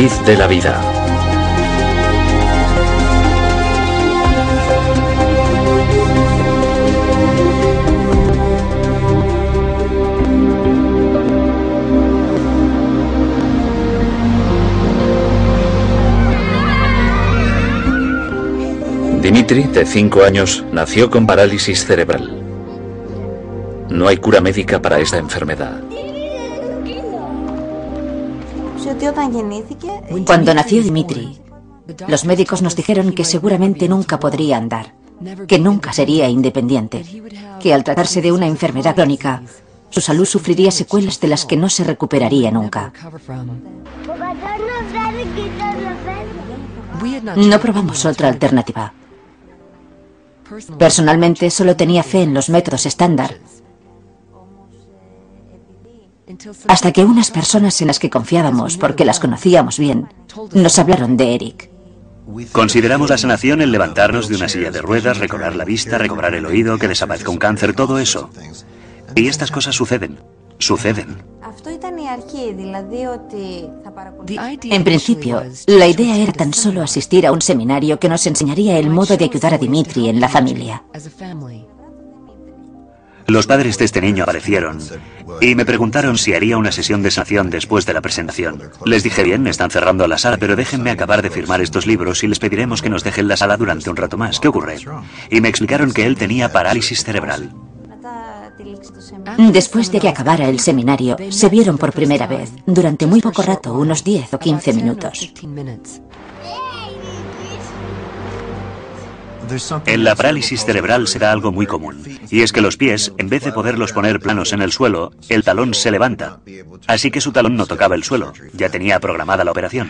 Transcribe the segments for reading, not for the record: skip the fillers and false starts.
feliz de la vida. Dimitri, de 5 años, nació con parálisis cerebral. No hay cura médica para esta enfermedad. Cuando nació Dimitri, los médicos nos dijeron que seguramente nunca podría andar, que nunca sería independiente, que al tratarse de una enfermedad crónica, su salud sufriría secuelas de las que no se recuperaría nunca. No probamos otra alternativa. Personalmente solo tenía fe en los métodos estándar, hasta que unas personas en las que confiábamos, porque las conocíamos bien, nos hablaron de Eric. Consideramos la sanación el levantarnos de una silla de ruedas, recobrar la vista, recobrar el oído, que desaparezca un cáncer, todo eso. Y estas cosas suceden. En principio, la idea era tan solo asistir a un seminario que nos enseñaría el modo de ayudar a Dimitri en la familia. Los padres de este niño aparecieron y me preguntaron si haría una sesión de sanación después de la presentación. Les dije, bien, están cerrando la sala, pero déjenme acabar de firmar estos libros y les pediremos que nos dejen la sala durante un rato más. ¿Qué ocurre? Y me explicaron que él tenía parálisis cerebral. Después de que acabara el seminario, se vieron por primera vez, durante muy poco rato, unos 10 o 15 minutos. En la parálisis cerebral se da algo muy común, y es que los pies, en vez de poderlos poner planos en el suelo, el talón se levanta. Así que su talón no tocaba el suelo, ya tenía programada la operación.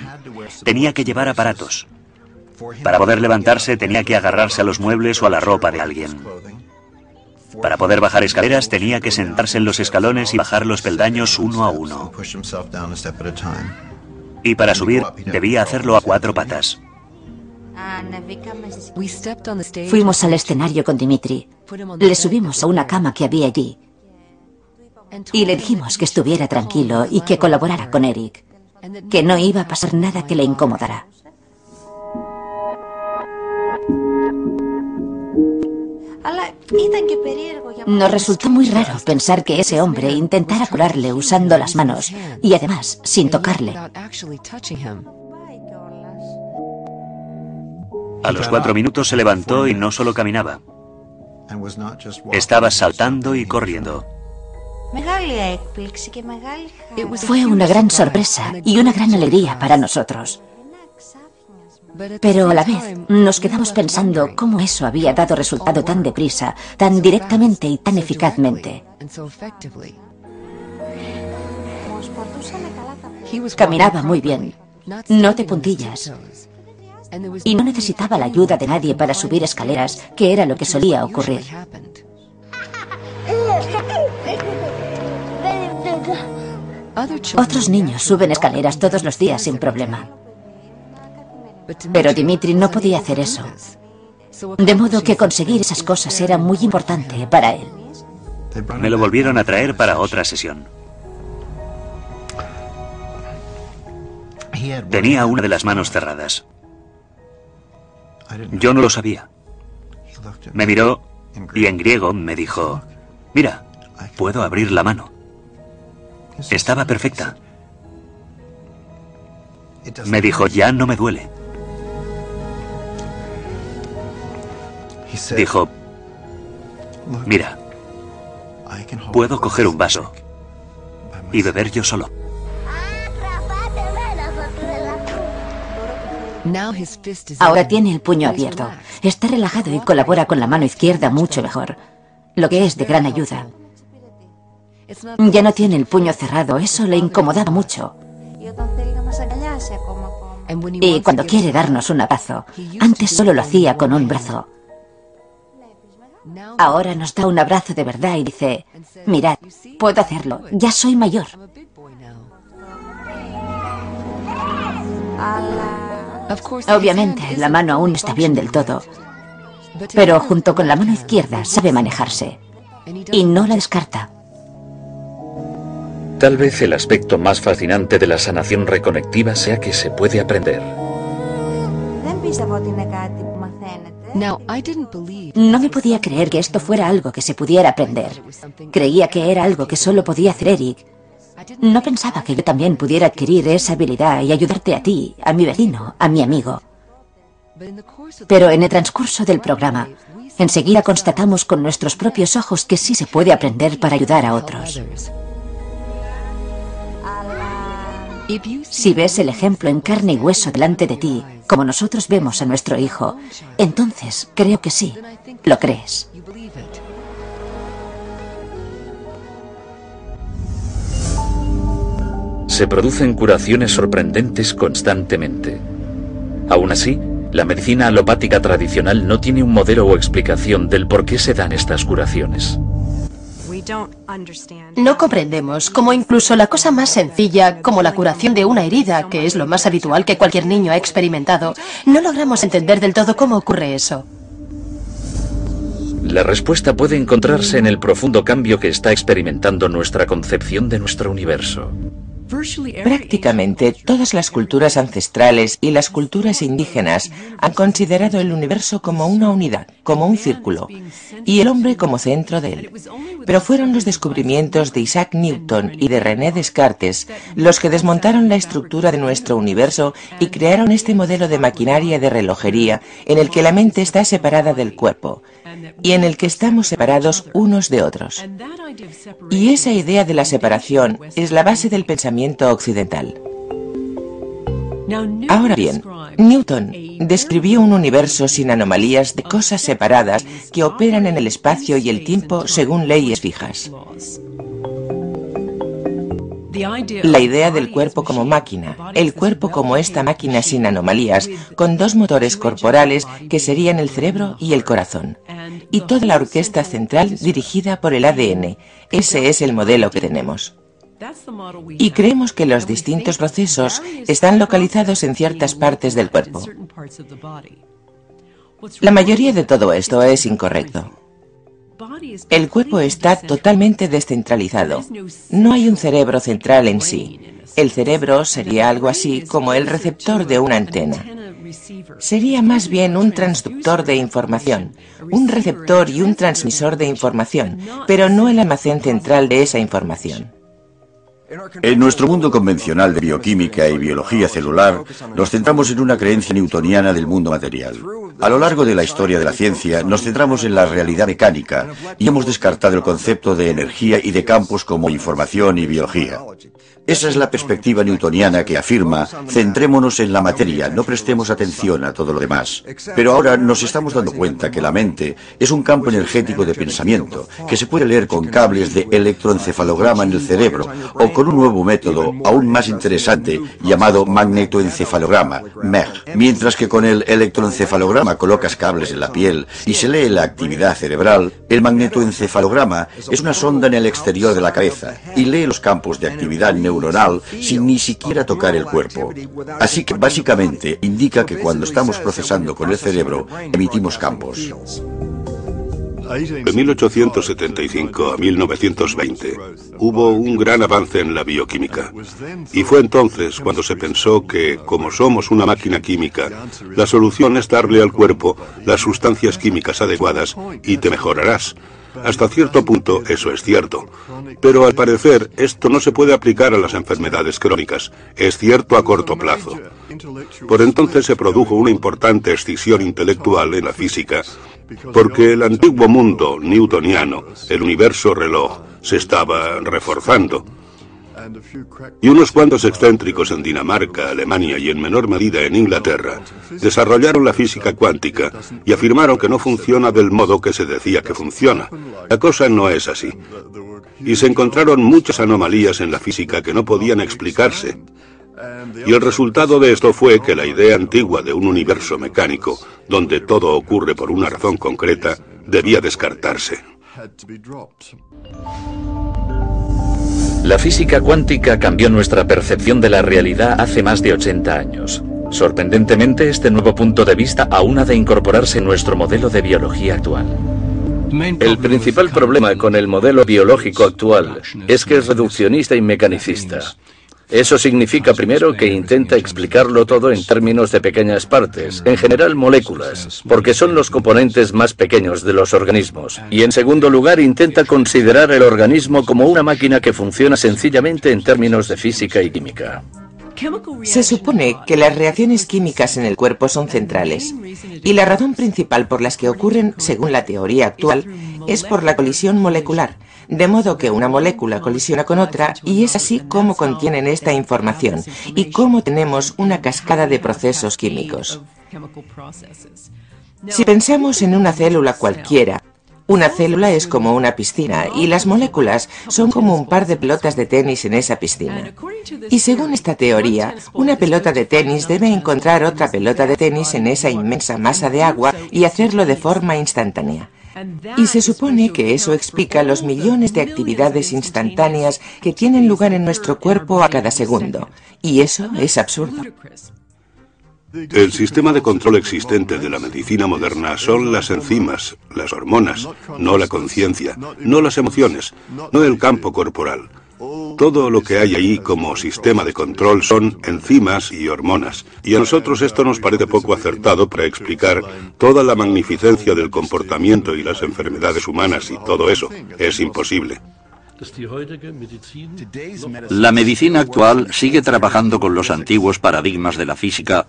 Tenía que llevar aparatos. Para poder levantarse tenía que agarrarse a los muebles o a la ropa de alguien. Para poder bajar escaleras tenía que sentarse en los escalones y bajar los peldaños uno a uno. Y para subir debía hacerlo a 4 patas. Fuimos al escenario con Dimitri, le subimos a una cama que había allí y le dijimos que estuviera tranquilo y que colaborara con Eric, que no iba a pasar nada que le incomodara. Nos resultó muy raro pensar que ese hombre intentara curarle usando las manos y además sin tocarle. A los 4 minutos se levantó y no solo caminaba. Estaba saltando y corriendo. Fue una gran sorpresa y una gran alegría para nosotros. Pero a la vez nos quedamos pensando cómo eso había dado resultado tan deprisa, tan directamente y tan eficazmente. Caminaba muy bien, no de puntillas. Y no necesitaba la ayuda de nadie para subir escaleras, que era lo que solía ocurrir. Otros niños suben escaleras todos los días sin problema. Pero Dimitri no podía hacer eso. De modo que conseguir esas cosas era muy importante para él. Me lo volvieron a traer para otra sesión. Tenía una de las manos cerradas. Yo no lo sabía. Me miró y en griego me dijo, mira, puedo abrir la mano. Estaba perfecta. Me dijo, ya no me duele. Dijo, mira, puedo coger un vaso y beber yo solo. Ahora tiene el puño abierto, está relajado y colabora con la mano izquierda mucho mejor, lo que es de gran ayuda. Ya no tiene el puño cerrado, eso le incomodaba mucho. Y cuando quiere darnos un abrazo, antes solo lo hacía con un brazo. Ahora nos da un abrazo de verdad y dice, mirad, puedo hacerlo, ya soy mayor. Obviamente, la mano aún no está bien del todo, pero junto con la mano izquierda sabe manejarse y no la descarta. Tal vez el aspecto más fascinante de la sanación reconectiva sea que se puede aprender. No me podía creer que esto fuera algo que se pudiera aprender. Creía que era algo que solo podía hacer Eric. No pensaba que yo también pudiera adquirir esa habilidad y ayudarte a ti, a mi vecino, a mi amigo. Pero en el transcurso del programa, enseguida constatamos con nuestros propios ojos que sí se puede aprender para ayudar a otros. Si ves el ejemplo en carne y hueso delante de ti, como nosotros vemos a nuestro hijo, entonces creo que sí, lo crees. Se producen curaciones sorprendentes constantemente. Aún así, la medicina alopática tradicional no tiene un modelo o explicación del por qué se dan estas curaciones. No comprendemos cómo incluso la cosa más sencilla, como la curación de una herida, que es lo más habitual que cualquier niño ha experimentado, no logramos entender del todo cómo ocurre eso. La respuesta puede encontrarse en el profundo cambio que está experimentando nuestra concepción de nuestro universo. Prácticamente todas las culturas ancestrales y las culturas indígenas han considerado el universo como una unidad, como un círculo, y el hombre como centro de él. Pero fueron los descubrimientos de Isaac Newton y de René Descartes los que desmontaron la estructura de nuestro universo y crearon este modelo de maquinaria y de relojería en el que la mente está separada del cuerpo y en el que estamos separados unos de otros. Y esa idea de la separación es la base del pensamiento occidental. Ahora bien, Newton describió un universo sin anomalías de cosas separadas que operan en el espacio y el tiempo según leyes fijas. La idea del cuerpo como máquina, el cuerpo como esta máquina sin anomalías, con dos motores corporales que serían el cerebro y el corazón, y toda la orquesta central dirigida por el ADN. Ese es el modelo que tenemos. Y creemos que los distintos procesos están localizados en ciertas partes del cuerpo. La mayoría de todo esto es incorrecto. El cuerpo está totalmente descentralizado. No hay un cerebro central en sí. El cerebro sería algo así como el receptor de una antena. Sería más bien un transductor de información, un receptor y un transmisor de información, pero no el almacén central de esa información. En nuestro mundo convencional de bioquímica y biología celular, nos centramos en una creencia newtoniana del mundo material. A lo largo de la historia de la ciencia, nos centramos en la realidad mecánica y hemos descartado el concepto de energía y de campos como información y biología. Esa es la perspectiva newtoniana que afirma, centrémonos en la materia, no prestemos atención a todo lo demás. Pero ahora nos estamos dando cuenta que la mente es un campo energético de pensamiento, que se puede leer con cables de electroencefalograma en el cerebro, o con un nuevo método aún más interesante llamado magnetoencefalograma, MEG. Mientras que con el electroencefalograma colocas cables en la piel y se lee la actividad cerebral, el magnetoencefalograma es una sonda en el exterior de la cabeza y lee los campos de actividad neuronal sin ni siquiera tocar el cuerpo. Así que básicamente indica que cuando estamos procesando con el cerebro, emitimos campos. De 1875 a 1920 hubo un gran avance en la bioquímica. Y fue entonces cuando se pensó que, como somos una máquina química, la solución es darle al cuerpo las sustancias químicas adecuadas y te mejorarás. Hasta cierto punto eso es cierto. Pero al parecer esto no se puede aplicar a las enfermedades crónicas. Es cierto a corto plazo. Por entonces se produjo una importante escisión intelectual en la física, porque el antiguo mundo newtoniano, el universo reloj, se estaba reforzando. Y unos cuantos excéntricos en Dinamarca, Alemania y en menor medida en Inglaterra desarrollaron la física cuántica y afirmaron que no funciona del modo que se decía que funciona. La cosa no es así. Y se encontraron muchas anomalías en la física que no podían explicarse. Y el resultado de esto fue que la idea antigua de un universo mecánico, donde todo ocurre por una razón concreta, debía descartarse. La física cuántica cambió nuestra percepción de la realidad hace más de 80 años. Sorprendentemente, este nuevo punto de vista aún ha de incorporarse en nuestro modelo de biología actual. El principal problema con el modelo biológico actual es que es reduccionista y mecanicista. Eso significa, primero, que intenta explicarlo todo en términos de pequeñas partes, en general moléculas, porque son los componentes más pequeños de los organismos. Y en segundo lugar, intenta considerar el organismo como una máquina que funciona sencillamente en términos de física y química. Se supone que las reacciones químicas en el cuerpo son centrales, y la razón principal por las que ocurren, según la teoría actual, es por la colisión molecular, de modo que una molécula colisiona con otra y es así como contienen esta información y cómo tenemos una cascada de procesos químicos. Si pensamos en una célula cualquiera, una célula es como una piscina y las moléculas son como un par de pelotas de tenis en esa piscina. Y según esta teoría, una pelota de tenis debe encontrar otra pelota de tenis en esa inmensa masa de agua y hacerlo de forma instantánea. Y se supone que eso explica los millones de actividades instantáneas que tienen lugar en nuestro cuerpo a cada segundo. Y eso es absurdo. El sistema de control existente de la medicina moderna son las enzimas, las hormonas, no la conciencia, no las emociones, no el campo corporal. Todo lo que hay ahí como sistema de control son enzimas y hormonas. Y a nosotros esto nos parece poco acertado para explicar toda la magnificencia del comportamiento y las enfermedades humanas y todo eso. Es imposible. La medicina actual sigue trabajando con los antiguos paradigmas de la física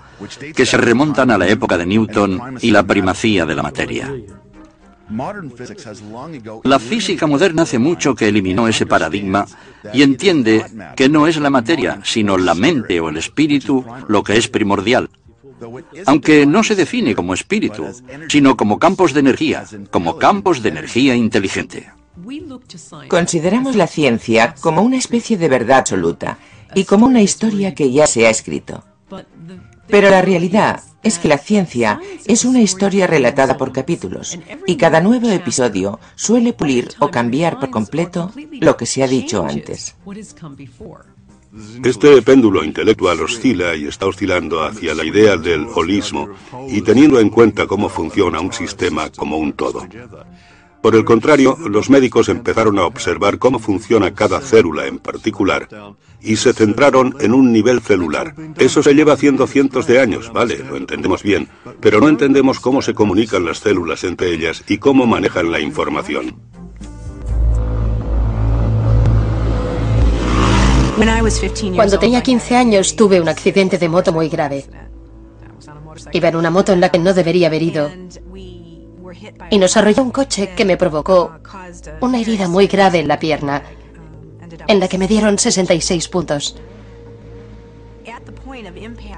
que se remontan a la época de Newton y la primacía de la materia. La física moderna hace mucho que eliminó ese paradigma y entiende que no es la materia, sino la mente o el espíritu lo que es primordial. Aunque no se define como espíritu, sino como campos de energía inteligente. Consideramos la ciencia como una especie de verdad absoluta y como una historia que ya se ha escrito. Pero la realidad es que la ciencia es una historia relatada por capítulos, y cada nuevo episodio suele pulir o cambiar por completo lo que se ha dicho antes. Este péndulo intelectual oscila y está oscilando hacia la idea del holismo y teniendo en cuenta cómo funciona un sistema como un todo. Por el contrario, los médicos empezaron a observar cómo funciona cada célula en particular y se centraron en un nivel celular. Eso se lleva haciendo cientos de años, vale, lo entendemos bien, pero no entendemos cómo se comunican las células entre ellas y cómo manejan la información. Cuando tenía 15 años tuve un accidente de moto muy grave. Iba en una moto en la que no debería haber ido. Y nos arrolló un coche que me provocó una herida muy grave en la pierna, en la que me dieron 66 puntos.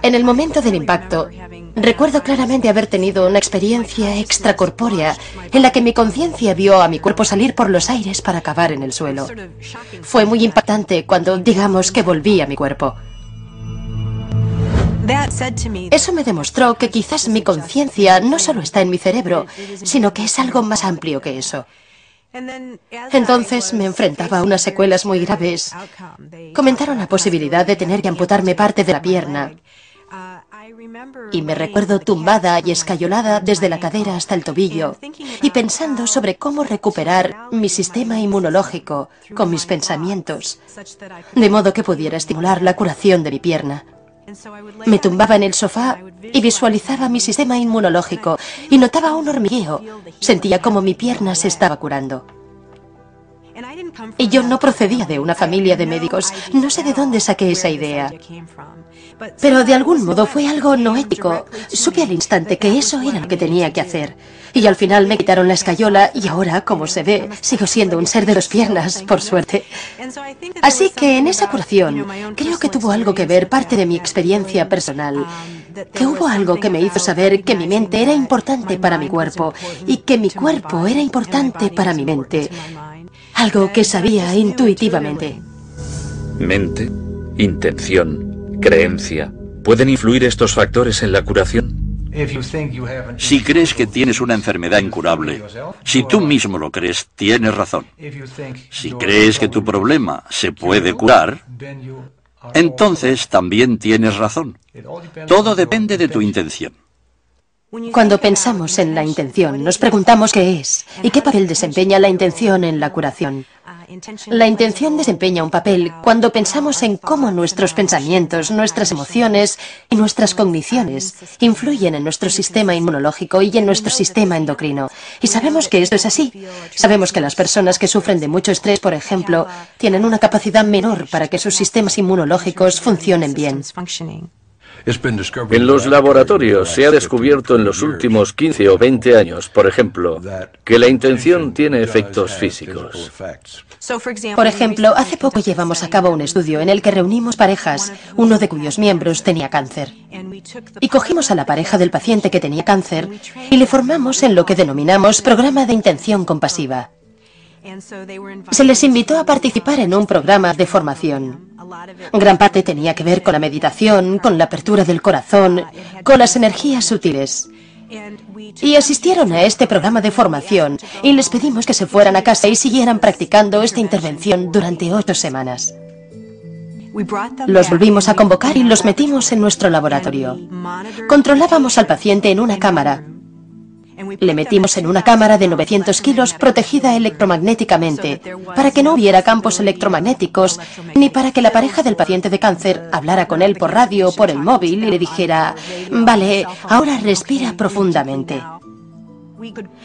En el momento del impacto, recuerdo claramente haber tenido una experiencia extracorpórea en la que mi conciencia vio a mi cuerpo salir por los aires para acabar en el suelo. Fue muy impactante cuando, digamos, que volví a mi cuerpo. Eso me demostró que quizás mi conciencia no solo está en mi cerebro, sino que es algo más amplio que eso. Entonces me enfrentaba a unas secuelas muy graves. Comentaron la posibilidad de tener que amputarme parte de la pierna. Y me recuerdo tumbada y escayolada desde la cadera hasta el tobillo y pensando sobre cómo recuperar mi sistema inmunológico con mis pensamientos, de modo que pudiera estimular la curación de mi pierna. Me tumbaba en el sofá y visualizaba mi sistema inmunológico y notaba un hormigueo. Sentía como mi pierna se estaba curando. Y yo no procedía de una familia de médicos. No sé de dónde saqué esa idea. Pero de algún modo fue algo no ético. Supe al instante que eso era lo que tenía que hacer. Y al final me quitaron la escayola y ahora, como se ve, sigo siendo un ser de dos piernas, por suerte. Así que en esa curación creo que tuvo algo que ver parte de mi experiencia personal. Que hubo algo que me hizo saber que mi mente era importante para mi cuerpo y que mi cuerpo era importante para mi mente. Algo que sabía intuitivamente. Mente, intención, creencia. ¿Pueden influir estos factores en la curación? Si crees que tienes una enfermedad incurable, si tú mismo lo crees, tienes razón. Si crees que tu problema se puede curar, entonces también tienes razón. Todo depende de tu intención. Cuando pensamos en la intención, nos preguntamos qué es y qué papel desempeña la intención en la curación. La intención desempeña un papel cuando pensamos en cómo nuestros pensamientos, nuestras emociones y nuestras cogniciones influyen en nuestro sistema inmunológico y en nuestro sistema endocrino. Y sabemos que esto es así. Sabemos que las personas que sufren de mucho estrés, por ejemplo, tienen una capacidad menor para que sus sistemas inmunológicos funcionen bien. En los laboratorios se ha descubierto en los últimos 15 o 20 años, por ejemplo, que la intención tiene efectos físicos. Por ejemplo, hace poco llevamos a cabo un estudio en el que reunimos parejas, uno de cuyos miembros tenía cáncer. Y cogimos a la pareja del paciente que tenía cáncer y le formamos en lo que denominamos programa de intención compasiva. Se les invitó a participar en un programa de formación. Gran parte tenía que ver con la meditación, con la apertura del corazón, con las energías sutiles. Y asistieron a este programa de formación y les pedimos que se fueran a casa y siguieran practicando esta intervención durante 8 semanas. Los volvimos a convocar y los metimos en nuestro laboratorio. Controlábamos al paciente en una cámara. Le metimos en una cámara de 900 kilos protegida electromagnéticamente para que no hubiera campos electromagnéticos ni para que la pareja del paciente de cáncer hablara con él por radio o por el móvil y le dijera: vale, ahora respira profundamente.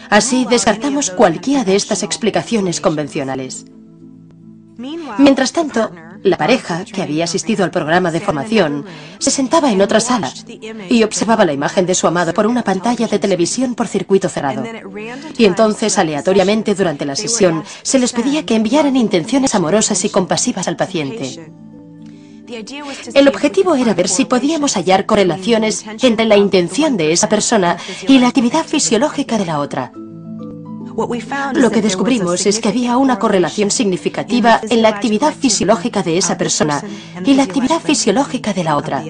Así descartamos cualquiera de estas explicaciones convencionales. Mientras tanto, la pareja, que había asistido al programa de formación, se sentaba en otra sala y observaba la imagen de su amado por una pantalla de televisión por circuito cerrado. Y entonces, aleatoriamente, durante la sesión, se les pedía que enviaran intenciones amorosas y compasivas al paciente. El objetivo era ver si podíamos hallar correlaciones entre la intención de esa persona y la actividad fisiológica de la otra. Lo que descubrimos es que había una correlación significativa en la actividad fisiológica de esa persona y la actividad fisiológica de la otra.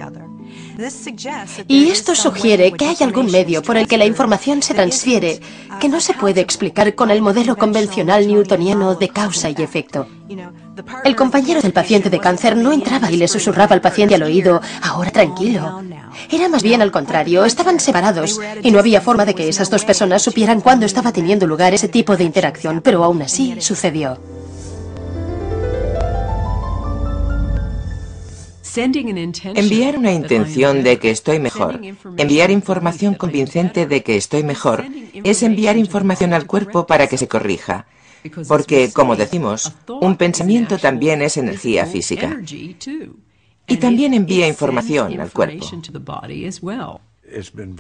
Y esto sugiere que hay algún medio por el que la información se transfiere que no se puede explicar con el modelo convencional newtoniano de causa y efecto. El compañero del paciente de cáncer no entraba y le susurraba al paciente al oído: ahora tranquilo. Era más bien al contrario, estaban separados y no había forma de que esas dos personas supieran cuándo estaba teniendo lugar ese tipo de interacción, pero aún así sucedió. Enviar una intención de que estoy mejor, enviar información convincente de que estoy mejor, es enviar información al cuerpo para que se corrija. Porque, como decimos, un pensamiento también es energía física. Y también envía información al cuerpo.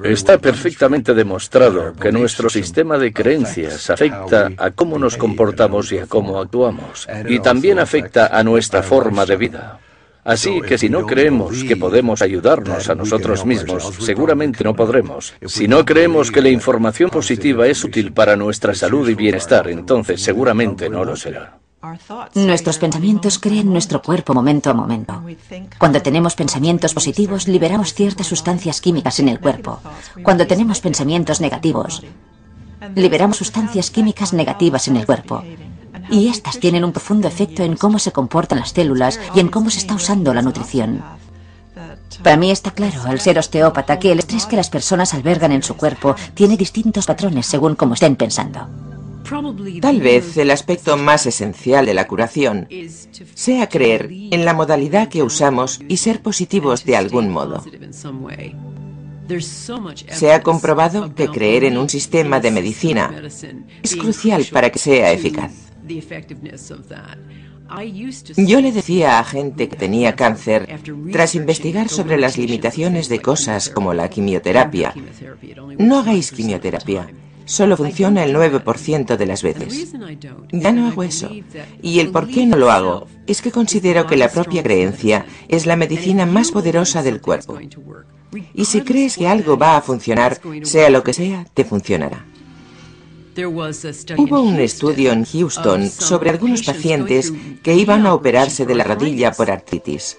Está perfectamente demostrado que nuestro sistema de creencias afecta a cómo nos comportamos y a cómo actuamos. Y también afecta a nuestra forma de vida. Así que si no creemos que podemos ayudarnos a nosotros mismos, seguramente no podremos. Si no creemos que la información positiva es útil para nuestra salud y bienestar, entonces seguramente no lo será. Nuestros pensamientos crean nuestro cuerpo momento a momento. Cuando tenemos pensamientos positivos, liberamos ciertas sustancias químicas en el cuerpo. Cuando tenemos pensamientos negativos, liberamos sustancias químicas negativas en el cuerpo. Y estas tienen un profundo efecto en cómo se comportan las células y en cómo se está usando la nutrición. Para mí está claro, al ser osteópata, que el estrés que las personas albergan en su cuerpo tiene distintos patrones según cómo estén pensando. Tal vez el aspecto más esencial de la curación sea creer en la modalidad que usamos y ser positivos de algún modo. Se ha comprobado que creer en un sistema de medicina es crucial para que sea eficaz. Yo le decía a gente que tenía cáncer, tras investigar sobre las limitaciones de cosas como la quimioterapia: no hagáis quimioterapia, solo funciona el 9% de las veces. Ya no hago eso. Y el por qué no lo hago es que considero que la propia creencia es la medicina más poderosa del cuerpo. Y si crees que algo va a funcionar, sea lo que sea, te funcionará. Hubo un estudio en Houston sobre algunos pacientes que iban a operarse de la rodilla por artritis.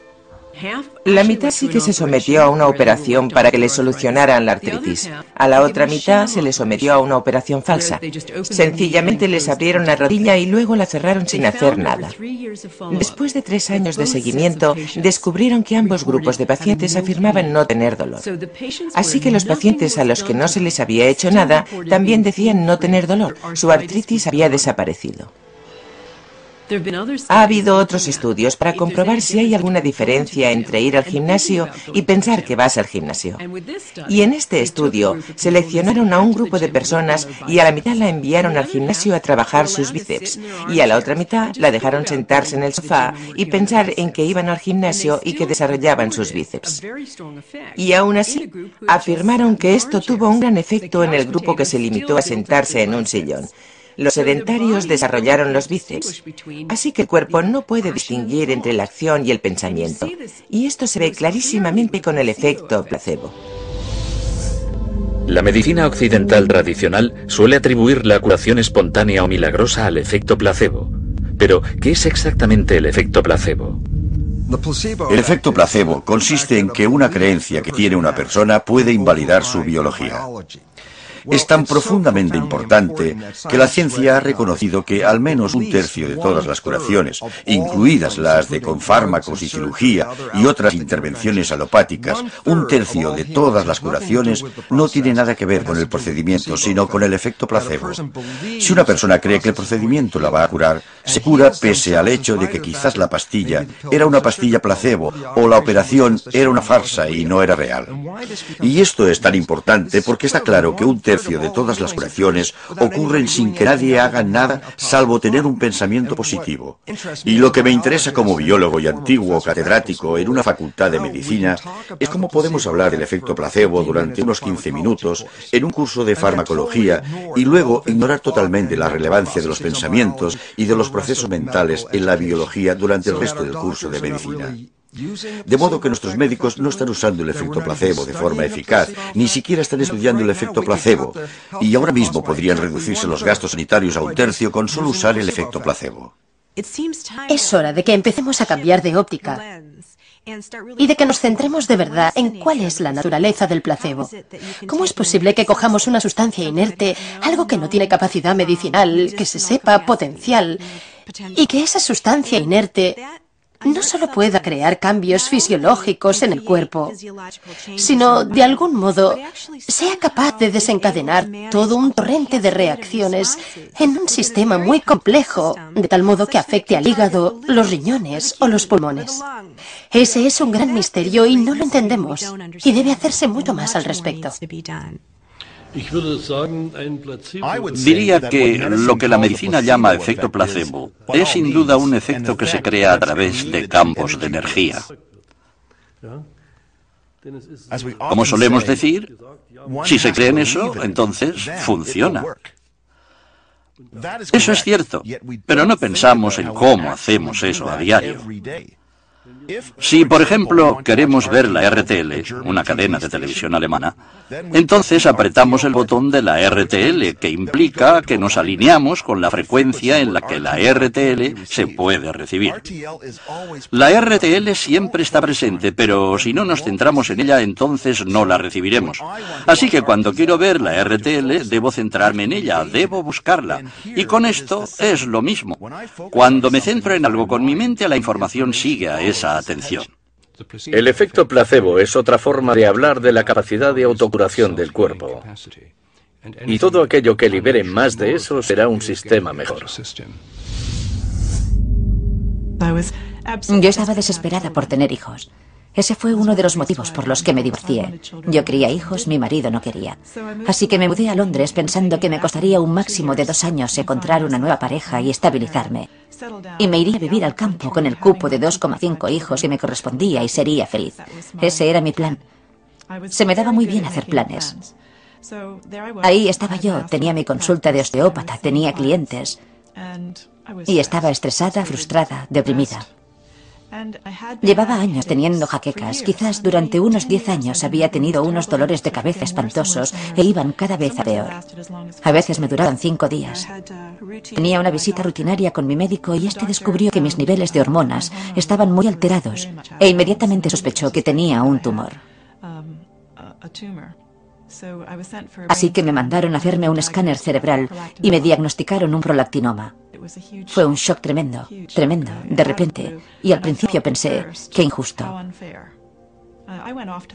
La mitad sí que se sometió a una operación para que le solucionaran la artritis. A la otra mitad se le sometió a una operación falsa. Sencillamente les abrieron la rodilla y luego la cerraron sin hacer nada. Después de 3 años de seguimiento, descubrieron que ambos grupos de pacientes afirmaban no tener dolor. Así que los pacientes a los que no se les había hecho nada también decían no tener dolor. Su artritis había desaparecido. Ha habido otros estudios para comprobar si hay alguna diferencia entre ir al gimnasio y pensar que vas al gimnasio. Y en este estudio seleccionaron a un grupo de personas y a la mitad la enviaron al gimnasio a trabajar sus bíceps y a la otra mitad la dejaron sentarse en el sofá y pensar en que iban al gimnasio y que desarrollaban sus bíceps. Y aún así, afirmaron que esto tuvo un gran efecto en el grupo que se limitó a sentarse en un sillón. Los sedentarios desarrollaron los bíceps. Así que el cuerpo no puede distinguir entre la acción y el pensamiento. Y esto se ve clarísimamente con el efecto placebo. La medicina occidental tradicional suele atribuir la curación espontánea o milagrosa al efecto placebo. Pero, ¿qué es exactamente el efecto placebo? El efecto placebo consiste en que una creencia que tiene una persona puede invalidar su biología. Es tan profundamente importante que la ciencia ha reconocido que al menos 1/3 de todas las curaciones, incluidas las de con fármacos y cirugía y otras intervenciones alopáticas, 1/3 de todas las curaciones no tiene nada que ver con el procedimiento, sino con el efecto placebo. Si una persona cree que el procedimiento la va a curar, se cura pese al hecho de que quizás la pastilla era una pastilla placebo o la operación era una farsa y no era real. Y esto es tan importante porque está claro que 1/3 de todas las curaciones ocurren sin que nadie haga nada salvo tener un pensamiento positivo. Y lo que me interesa como biólogo y antiguo catedrático en una facultad de medicina es cómo podemos hablar del efecto placebo durante unos 15 minutos en un curso de farmacología y luego ignorar totalmente la relevancia de los pensamientos y de los procesos mentales en la biología durante el resto del curso de medicina. De modo que nuestros médicos no están usando el efecto placebo de forma eficaz, ni siquiera están estudiando el efecto placebo, y ahora mismo podrían reducirse los gastos sanitarios a 1/3 con solo usar el efecto placebo. Es hora de que empecemos a cambiar de óptica y de que nos centremos de verdad en cuál es la naturaleza del placebo. ¿Cómo es posible que cojamos una sustancia inerte, algo que no tiene capacidad medicinal, que se sepa potencial, y que esa sustancia inerte no solo pueda crear cambios fisiológicos en el cuerpo, sino, de algún modo, sea capaz de desencadenar todo un torrente de reacciones en un sistema muy complejo, de tal modo que afecte al hígado, los riñones o los pulmones? Ese es un gran misterio y no lo entendemos, y debe hacerse mucho más al respecto. Diría que lo que la medicina llama efecto placebo es sin duda un efecto que se crea a través de campos de energía. Como solemos decir, si se cree en eso, entonces funciona. Eso es cierto, pero no pensamos en cómo hacemos eso a diario. Si, por ejemplo, queremos ver la RTL, una cadena de televisión alemana, entonces apretamos el botón de la RTL, que implica que nos alineamos con la frecuencia en la que la RTL se puede recibir. La RTL siempre está presente, pero si no nos centramos en ella, entonces no la recibiremos. Así que cuando quiero ver la RTL, debo centrarme en ella, debo buscarla. Y con esto es lo mismo. Cuando me centro en algo con mi mente, la información sigue a esa atención. El efecto placebo es otra forma de hablar de la capacidad de autocuración del cuerpo. Y todo aquello que libere más de eso será un sistema mejor. Yo estaba desesperada por tener hijos. Ese fue uno de los motivos por los que me divorcié. Yo quería hijos, mi marido no quería. Así que me mudé a Londres pensando que me costaría un máximo de 2 años encontrar una nueva pareja y estabilizarme. Y me iría a vivir al campo con el cupo de 2,5 hijos que me correspondía y sería feliz. Ese era mi plan. Se me daba muy bien hacer planes. Ahí estaba yo, tenía mi consulta de osteópata, tenía clientes. Y estaba estresada, frustrada, deprimida. Llevaba años teniendo jaquecas. Quizás durante unos 10 años había tenido unos dolores de cabeza espantosos e iban cada vez a peor. A veces me duraban 5 días. Tenía una visita rutinaria con mi médico y este descubrió que mis niveles de hormonas estaban muy alterados e inmediatamente sospechó que tenía un tumor. Así que me mandaron a hacerme un escáner cerebral y me diagnosticaron un prolactinoma. Fue un shock tremendo, tremendo, de repente, y al principio pensé, qué injusto.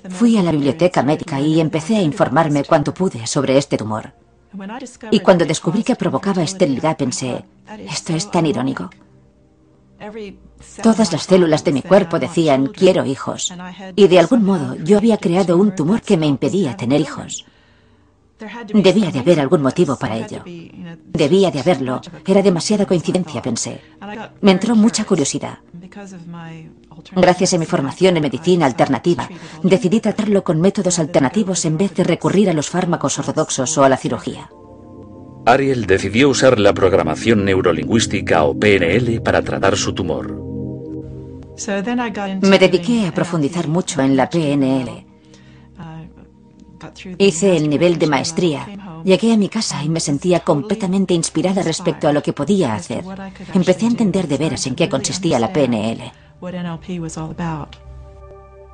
Fui a la biblioteca médica y empecé a informarme cuanto pude sobre este tumor. Y cuando descubrí que provocaba esterilidad pensé, esto es tan irónico. Todas las células de mi cuerpo decían, quiero hijos. Y de algún modo yo había creado un tumor que me impedía tener hijos. Debía de haber algún motivo para ello. Debía de haberlo. Era demasiada coincidencia, pensé. Me entró mucha curiosidad. Gracias a mi formación en medicina alternativa, decidí tratarlo con métodos alternativos en vez de recurrir a los fármacos ortodoxos o a la cirugía. Ariel decidió usar la programación neurolingüística o PNL para tratar su tumor. Me dediqué a profundizar mucho en la PNL. Hice el nivel de maestría. Llegué a mi casa y me sentía completamente inspirada respecto a lo que podía hacer. Empecé a entender de veras en qué consistía la PNL.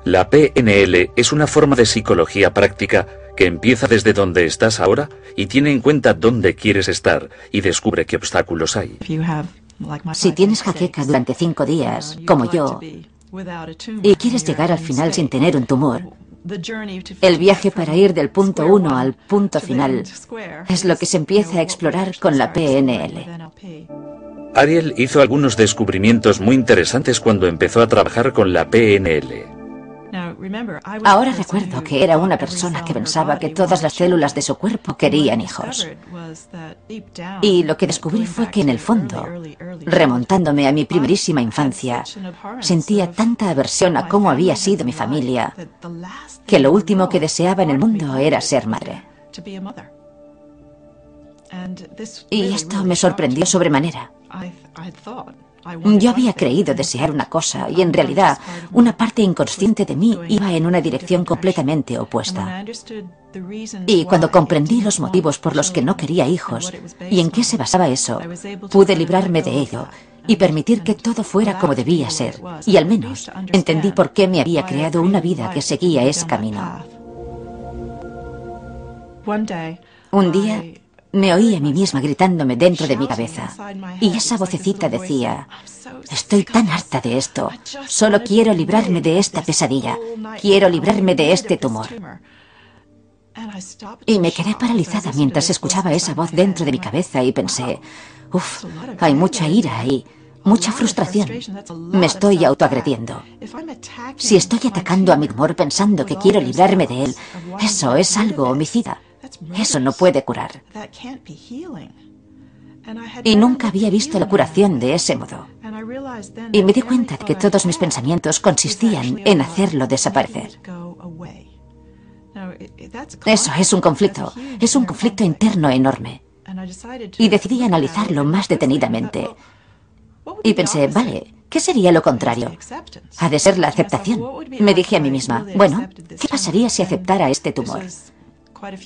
La PNL es una forma de psicología práctica que empieza desde donde estás ahora y tiene en cuenta dónde quieres estar y descubre qué obstáculos hay. Si tienes jaqueca durante 5 días, como yo, y quieres llegar al final sin tener un tumor, el viaje para ir del punto 1 al punto final es lo que se empieza a explorar con la PNL. Ariel hizo algunos descubrimientos muy interesantes cuando empezó a trabajar con la PNL. Ahora recuerdo que era una persona que pensaba que todas las células de su cuerpo querían hijos. Y lo que descubrí fue que en el fondo, remontándome a mi primerísima infancia, sentía tanta aversión a cómo había sido mi familia, que lo último que deseaba en el mundo era ser madre. Y esto me sorprendió sobremanera. Yo había creído desear una cosa y en realidad una parte inconsciente de mí iba en una dirección completamente opuesta. Y cuando comprendí los motivos por los que no quería hijos y en qué se basaba eso, pude librarme de ello y permitir que todo fuera como debía ser. Y al menos entendí por qué me había creado una vida que seguía ese camino. Un día me oí a mí misma gritándome dentro de mi cabeza, y esa vocecita decía, estoy tan harta de esto, solo quiero librarme de esta pesadilla, quiero librarme de este tumor. Y me quedé paralizada mientras escuchaba esa voz dentro de mi cabeza y pensé, uff, hay mucha ira ahí, mucha frustración, me estoy autoagrediendo. Si estoy atacando a mi tumor pensando que quiero librarme de él, eso es algo homicida. Eso no puede curar. Y nunca había visto la curación de ese modo. Y me di cuenta de que todos mis pensamientos consistían en hacerlo desaparecer. Eso es un conflicto interno enorme. Y decidí analizarlo más detenidamente. Y pensé, vale, ¿qué sería lo contrario? Ha de ser la aceptación. Me dije a mí misma, bueno, ¿qué pasaría si aceptara este tumor?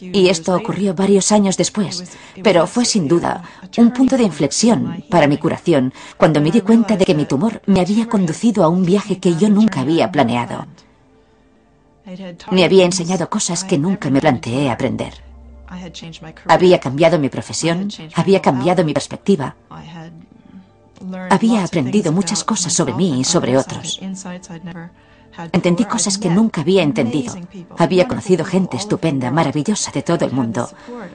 Y esto ocurrió varios años después, pero fue sin duda un punto de inflexión para mi curación cuando me di cuenta de que mi tumor me había conducido a un viaje que yo nunca había planeado. Me había enseñado cosas que nunca me planteé aprender. Había cambiado mi profesión, había cambiado mi perspectiva, había aprendido muchas cosas sobre mí y sobre otros. Entendí cosas que nunca había entendido. Había conocido gente estupenda, maravillosa de todo el mundo.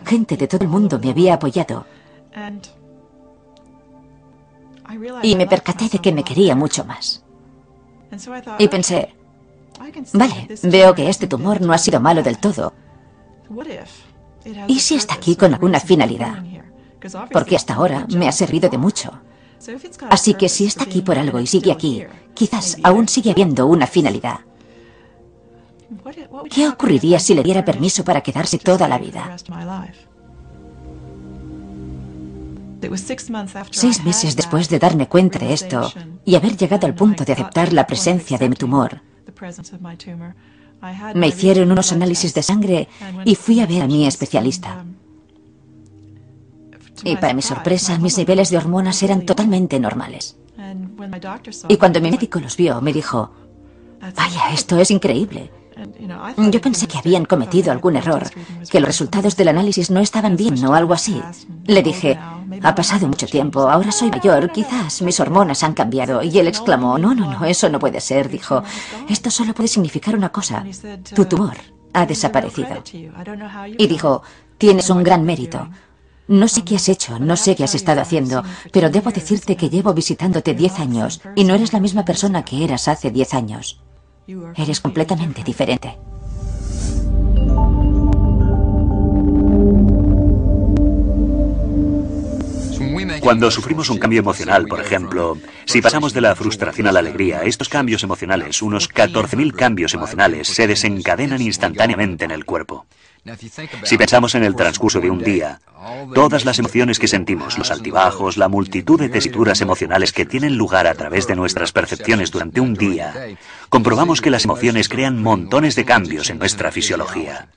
Gente de todo el mundo me había apoyado. Y me percaté de que me quería mucho más. Y pensé, vale, veo que este tumor no ha sido malo del todo. ¿Y si está aquí con alguna finalidad? Porque hasta ahora me ha servido de mucho. Así que si está aquí por algo y sigue aquí, quizás aún sigue habiendo una finalidad. ¿Qué ocurriría si le diera permiso para quedarse toda la vida? 6 meses después de darme cuenta de esto y haber llegado al punto de aceptar la presencia de mi tumor, me hicieron unos análisis de sangre y fui a ver a mi especialista. Y para mi sorpresa, mis niveles de hormonas eran totalmente normales. Y cuando mi médico los vio, me dijo, vaya, esto es increíble. Yo pensé que habían cometido algún error, que los resultados del análisis no estaban bien o algo así. Le dije, ha pasado mucho tiempo, ahora soy mayor, quizás mis hormonas han cambiado. Y él exclamó, no, eso no puede ser. Dijo, esto solo puede significar una cosa, tu tumor ha desaparecido. Y dijo, tienes un gran mérito. No sé qué has hecho, no sé qué has estado haciendo, pero debo decirte que llevo visitándote 10 años y no eres la misma persona que eras hace 10 años. Eres completamente diferente. Cuando sufrimos un cambio emocional, por ejemplo, si pasamos de la frustración a la alegría, estos cambios emocionales, unos 14.000 cambios emocionales, se desencadenan instantáneamente en el cuerpo. Si pensamos en el transcurso de un día, todas las emociones que sentimos, los altibajos, la multitud de tesituras emocionales que tienen lugar a través de nuestras percepciones durante un día, comprobamos que las emociones crean montones de cambios en nuestra fisiología.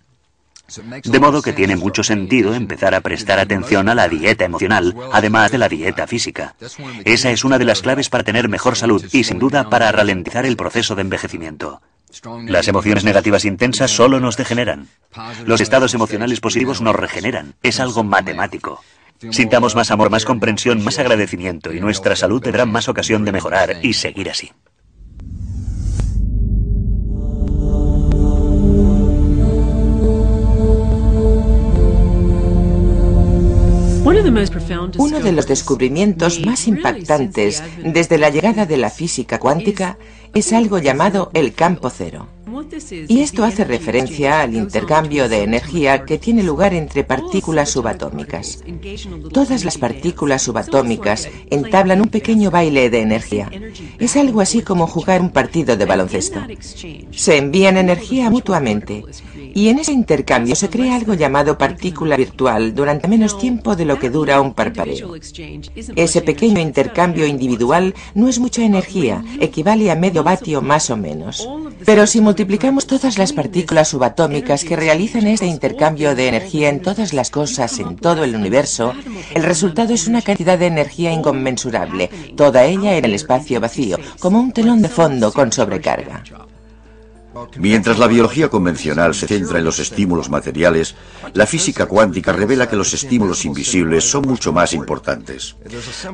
De modo que tiene mucho sentido empezar a prestar atención a la dieta emocional, además de la dieta física. Esa es una de las claves para tener mejor salud y, sin duda, para ralentizar el proceso de envejecimiento. Las emociones negativas intensas solo nos degeneran. Los estados emocionales positivos nos regeneran. Es algo matemático. Sintamos más amor, más comprensión, más agradecimiento y nuestra salud tendrá más ocasión de mejorar y seguir así. Uno de los descubrimientos más impactantes desde la llegada de la física cuántica es algo llamado el campo cero. Y esto hace referencia al intercambio de energía que tiene lugar entre partículas subatómicas. Todas las partículas subatómicas entablan un pequeño baile de energía. Es algo así como jugar un partido de baloncesto. Se envían energía mutuamente. Y en ese intercambio se crea algo llamado partícula virtual durante menos tiempo de lo que dura un parpadeo. Ese pequeño intercambio individual no es mucha energía, equivale a medio vatio más o menos. Pero si multiplicamos todas las partículas subatómicas que realizan este intercambio de energía en todas las cosas, en todo el universo, el resultado es una cantidad de energía inconmensurable, toda ella en el espacio vacío, como un telón de fondo con sobrecarga. Mientras la biología convencional se centra en los estímulos materiales, la física cuántica revela que los estímulos invisibles son mucho más importantes.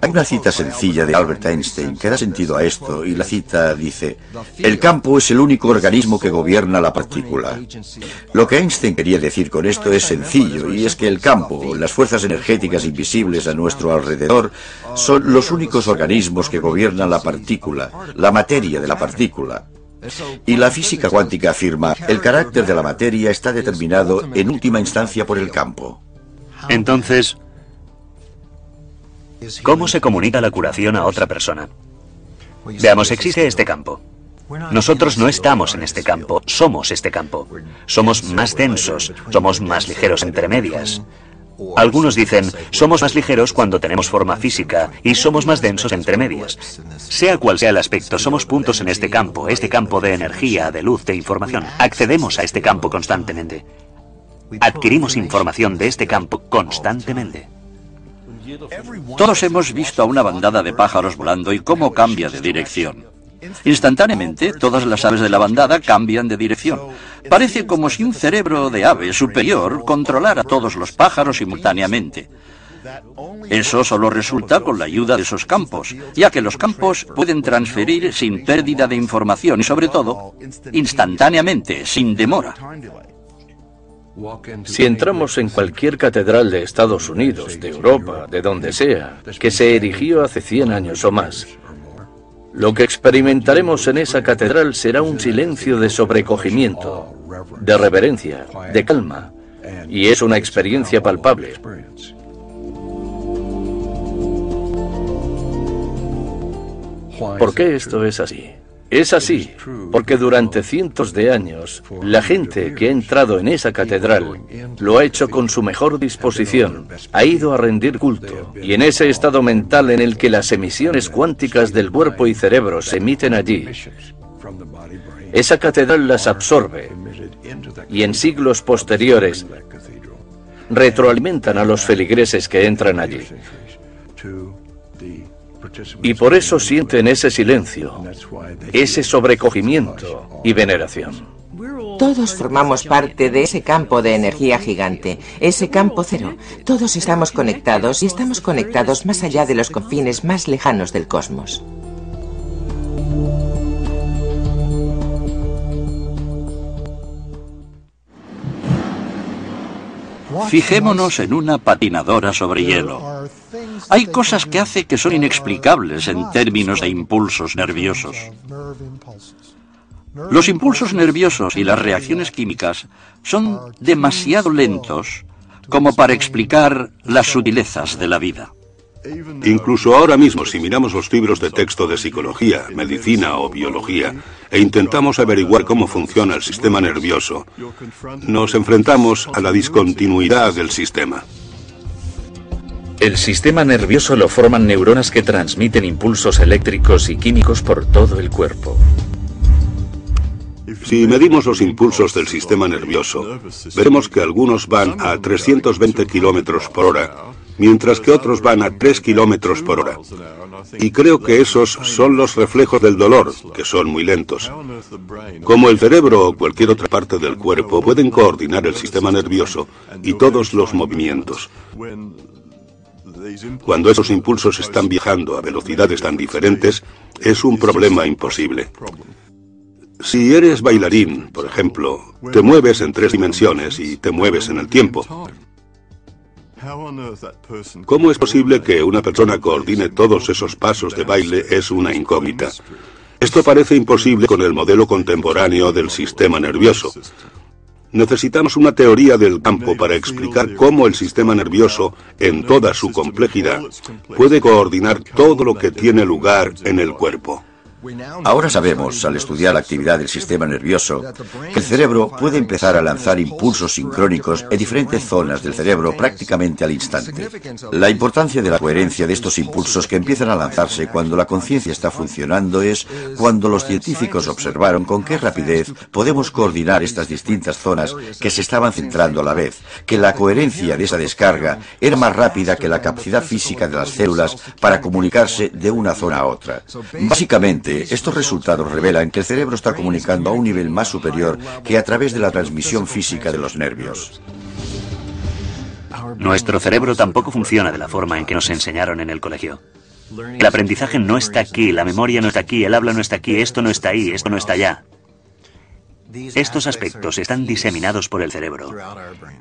Hay una cita sencilla de Albert Einstein que da sentido a esto, y la cita dice: el campo es el único organismo que gobierna la partícula. Lo que Einstein quería decir con esto es sencillo, y es que el campo, las fuerzas energéticas invisibles a nuestro alrededor, son los únicos organismos que gobiernan la partícula, la materia de la partícula. Y la física cuántica afirma, el carácter de la materia está determinado en última instancia por el campo. Entonces, ¿cómo se comunica la curación a otra persona? Veamos, existe este campo. Nosotros no estamos en este campo, somos este campo. Somos más densos, somos más ligeros entre medias. Algunos dicen, somos más ligeros cuando tenemos forma física y somos más densos entre medias. Sea cual sea el aspecto, somos puntos en este campo de energía, de luz, de información. Accedemos a este campo constantemente. Adquirimos información de este campo constantemente. Todos hemos visto a una bandada de pájaros volando y cómo cambia de dirección. Instantáneamente, todas las aves de la bandada cambian de dirección. Parece como si un cerebro de ave superior controlara a todos los pájaros simultáneamente. Eso solo resulta con la ayuda de esos campos, ya que los campos pueden transferir sin pérdida de información y, sobre todo, instantáneamente, sin demora. Si entramos en cualquier catedral de Estados Unidos, de Europa, de donde sea, que se erigió hace 100 años o más, lo que experimentaremos en esa catedral será un silencio de sobrecogimiento, de reverencia, de calma, y es una experiencia palpable. ¿Por qué esto es así? Es así, porque durante cientos de años, la gente que ha entrado en esa catedral lo ha hecho con su mejor disposición, ha ido a rendir culto, y en ese estado mental en el que las emisiones cuánticas del cuerpo y cerebro se emiten allí, esa catedral las absorbe, y en siglos posteriores retroalimentan a los feligreses que entran allí. Y por eso sienten ese silencio, ese sobrecogimiento y veneración. Todos formamos parte de ese campo de energía gigante, ese campo cero. Todos estamos conectados y estamos conectados más allá de los confines más lejanos del cosmos. Fijémonos en una patinadora sobre hielo. Hay cosas que hace que son inexplicables en términos de impulsos nerviosos. Los impulsos nerviosos y las reacciones químicas son demasiado lentos como para explicar las sutilezas de la vida. Incluso ahora mismo, si miramos los libros de texto de psicología, medicina o biología e intentamos averiguar cómo funciona el sistema nervioso, nos enfrentamos a la discontinuidad del sistema. El sistema nervioso lo forman neuronas que transmiten impulsos eléctricos y químicos por todo el cuerpo. Si medimos los impulsos del sistema nervioso, veremos que algunos van a 320 kilómetros por hora, mientras que otros van a 3 kilómetros por hora. Y creo que esos son los reflejos del dolor, que son muy lentos. Como el cerebro o cualquier otra parte del cuerpo pueden coordinar el sistema nervioso y todos los movimientos. Cuando esos impulsos están viajando a velocidades tan diferentes, es un problema imposible. Si eres bailarín, por ejemplo, te mueves en 3 dimensiones y te mueves en el tiempo. ¿Cómo es posible que una persona coordine todos esos pasos de baile? Es una incógnita. Esto parece imposible con el modelo contemporáneo del sistema nervioso. Necesitamos una teoría del campo para explicar cómo el sistema nervioso, en toda su complejidad, puede coordinar todo lo que tiene lugar en el cuerpo. Ahora sabemos, al estudiar la actividad del sistema nervioso, que el cerebro puede empezar a lanzar impulsos sincrónicos en diferentes zonas del cerebro prácticamente al instante. La importancia de la coherencia de estos impulsos que empiezan a lanzarse cuando la conciencia está funcionando es cuando los científicos observaron con qué rapidez podemos coordinar estas distintas zonas que se estaban centrando a la vez, que la coherencia de esa descarga era más rápida que la capacidad física de las células para comunicarse de una zona a otra. Básicamente, estos resultados revelan que el cerebro está comunicando a un nivel más superior que a través de la transmisión física de los nervios. Nuestro cerebro tampoco funciona de la forma en que nos enseñaron en el colegio. El aprendizaje no está aquí, la memoria no está aquí, el habla no está aquí, esto no está ahí, esto no está allá. Estos aspectos están diseminados por el cerebro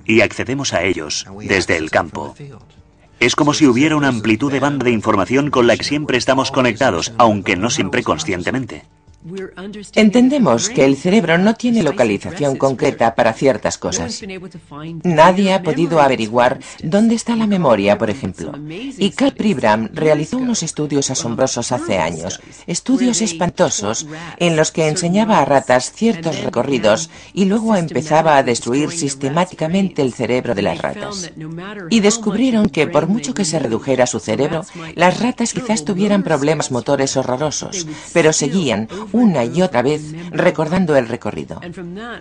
y accedemos a ellos desde el campo. Es como si hubiera una amplitud de banda de información con la que siempre estamos conectados, aunque no siempre conscientemente. Entendemos que el cerebro no tiene localización concreta para ciertas cosas. Nadie ha podido averiguar dónde está la memoria, por ejemplo. Y Karl Pribram realizó unos estudios asombrosos hace años, estudios espantosos, en los que enseñaba a ratas ciertos recorridos y luego empezaba a destruir sistemáticamente el cerebro de las ratas. Y descubrieron que por mucho que se redujera su cerebro, las ratas quizás tuvieran problemas motores horrorosos, pero seguían una y otra vez recordando el recorrido.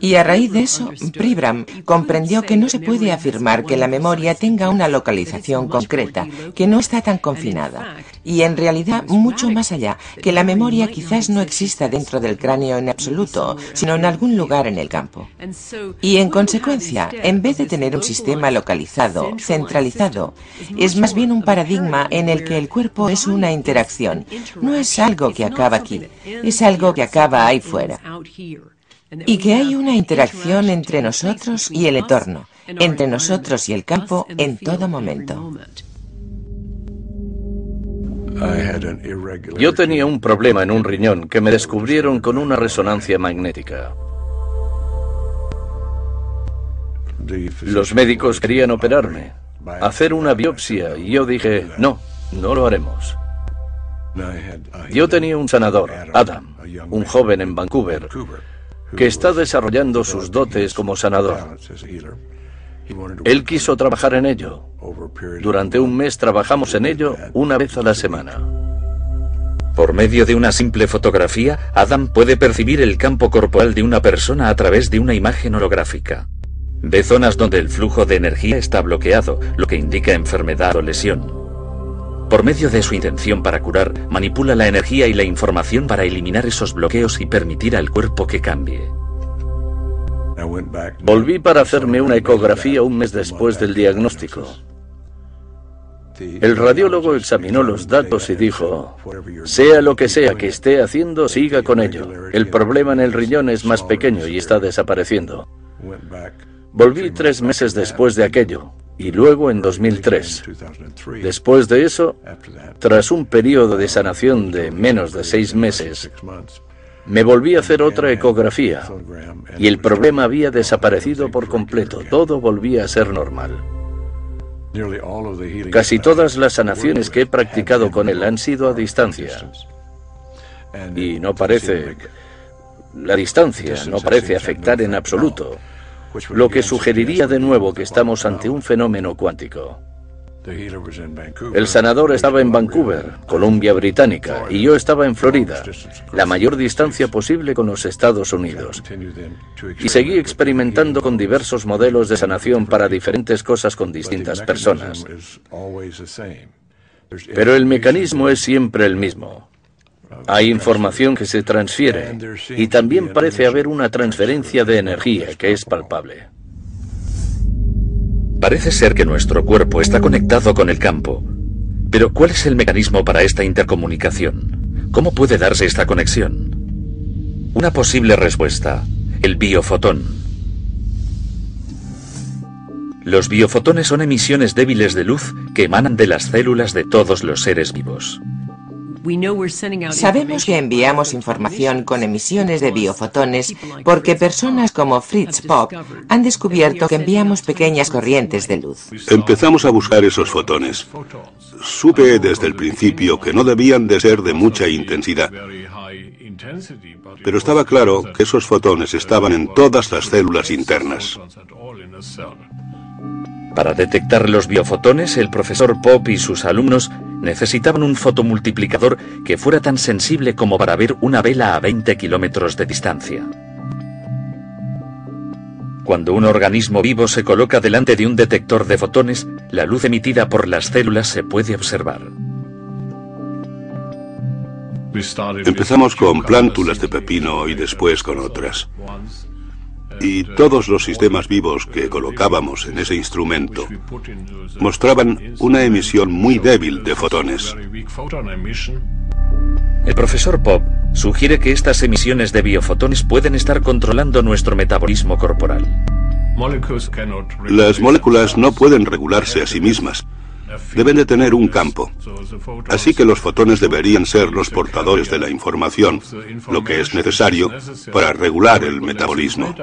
Y a raíz de eso, Pribram comprendió que no se puede afirmar que la memoria tenga una localización concreta, que no está tan confinada. Y en realidad, mucho más allá, que la memoria quizás no exista dentro del cráneo en absoluto, sino en algún lugar en el campo. Y en consecuencia, en vez de tener un sistema localizado, centralizado, es más bien un paradigma en el que el cuerpo es una interacción. No es algo que acaba aquí, es algo que acaba ahí fuera. Y que hay una interacción entre nosotros y el entorno, entre nosotros y el campo en todo momento. Yo tenía un problema en un riñón que me descubrieron con una resonancia magnética. Los médicos querían operarme, hacer una biopsia, y yo dije, no, no lo haremos. Yo tenía un sanador, Adam, un joven en Vancouver, que está desarrollando sus dotes como sanador. Él quiso trabajar en ello. Durante un mes trabajamos en ello una vez a la semana. Por medio de una simple fotografía, Adam puede percibir el campo corporal de una persona a través de una imagen holográfica. Ve zonas donde el flujo de energía está bloqueado, lo que indica enfermedad o lesión. Por medio de su intención para curar, manipula la energía y la información para eliminar esos bloqueos y permitir al cuerpo que cambie. Volví para hacerme una ecografía un mes después del diagnóstico. El radiólogo examinó los datos y dijo: sea lo que sea que esté haciendo, siga con ello. El problema en el riñón es más pequeño y está desapareciendo. Volví 3 meses después de aquello, y luego en 2003. Después de eso, tras un periodo de sanación de menos de 6 meses, me volví a hacer otra ecografía, y el problema había desaparecido por completo. Todo volvía a ser normal. Casi todas las sanaciones que he practicado con él han sido a distancia. Y no parece... La distancia no parece afectar en absoluto, lo que sugeriría de nuevo que estamos ante un fenómeno cuántico. El sanador estaba en Vancouver, Columbia Británica, y yo estaba en Florida, la mayor distancia posible con los Estados Unidos. Y seguí experimentando con diversos modelos de sanación para diferentes cosas con distintas personas. Pero el mecanismo es siempre el mismo. Hay información que se transfiere, y también parece haber una transferencia de energía que es palpable. Parece ser que nuestro cuerpo está conectado con el campo. Pero ¿cuál es el mecanismo para esta intercomunicación? ¿Cómo puede darse esta conexión? Una posible respuesta: el biofotón. Los biofotones son emisiones débiles de luz que emanan de las células de todos los seres vivos. Sabemos que enviamos información con emisiones de biofotones porque personas como Fritz Popp han descubierto que enviamos pequeñas corrientes de luz. Empezamos a buscar esos fotones. Supe desde el principio que no debían de ser de mucha intensidad. Pero estaba claro que esos fotones estaban en todas las células internas. Para detectar los biofotones, el profesor Popp y sus alumnos necesitaban un fotomultiplicador que fuera tan sensible como para ver una vela a 20 kilómetros de distancia. Cuando un organismo vivo se coloca delante de un detector de fotones, la luz emitida por las células se puede observar. Empezamos con plántulas de pepino y después con otras. Y todos los sistemas vivos que colocábamos en ese instrumento mostraban una emisión muy débil de fotones. El profesor Popp sugiere que estas emisiones de biofotones pueden estar controlando nuestro metabolismo corporal. Las moléculas no pueden regularse a sí mismas. Deben de tener un campo. Así que los fotones deberían ser los portadores de la información, lo que es necesario para regular el metabolismo.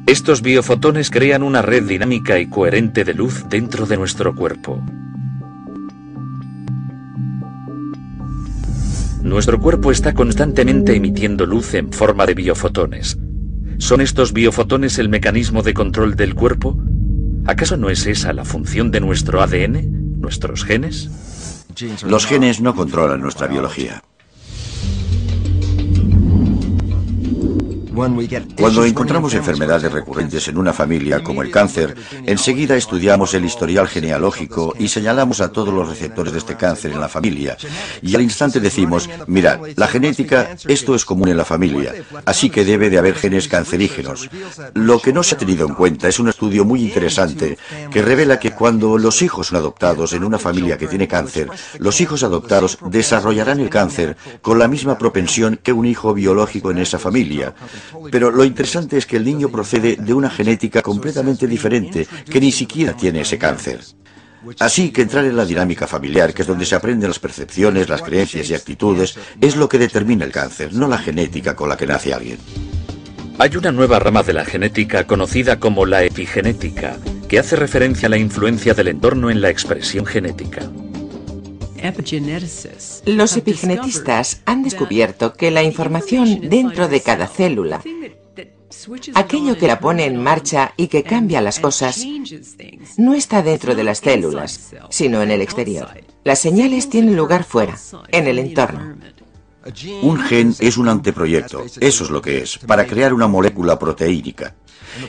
Estos biofotones crean una red dinámica y coherente de luz dentro de nuestro cuerpo. Nuestro cuerpo está constantemente emitiendo luz en forma de biofotones. ¿Son estos biofotones el mecanismo de control del cuerpo? ¿Acaso no es esa la función de nuestro ADN, nuestros genes? Los genes no controlan nuestra biología. Cuando encontramos enfermedades recurrentes en una familia, como el cáncer, enseguida estudiamos el historial genealógico y señalamos a todos los receptores de este cáncer en la familia. Y al instante decimos: mirad, la genética, esto es común en la familia, así que debe de haber genes cancerígenos. Lo que no se ha tenido en cuenta es un estudio muy interesante que revela que cuando los hijos son adoptados en una familia que tiene cáncer, los hijos adoptados desarrollarán el cáncer con la misma propensión que un hijo biológico en esa familia. Pero lo interesante es que el niño procede de una genética completamente diferente, que ni siquiera tiene ese cáncer. Así que entrar en la dinámica familiar, que es donde se aprenden las percepciones, las creencias y actitudes, es lo que determina el cáncer, no la genética con la que nace alguien. Hay una nueva rama de la genética conocida como la epigenética, que hace referencia a la influencia del entorno en la expresión genética. Los epigenetistas han descubierto que la información dentro de cada célula, aquello que la pone en marcha y que cambia las cosas, no está dentro de las células, sino en el exterior. Las señales tienen lugar fuera, en el entorno. Un gen es un anteproyecto, eso es lo que es, para crear una molécula proteínica.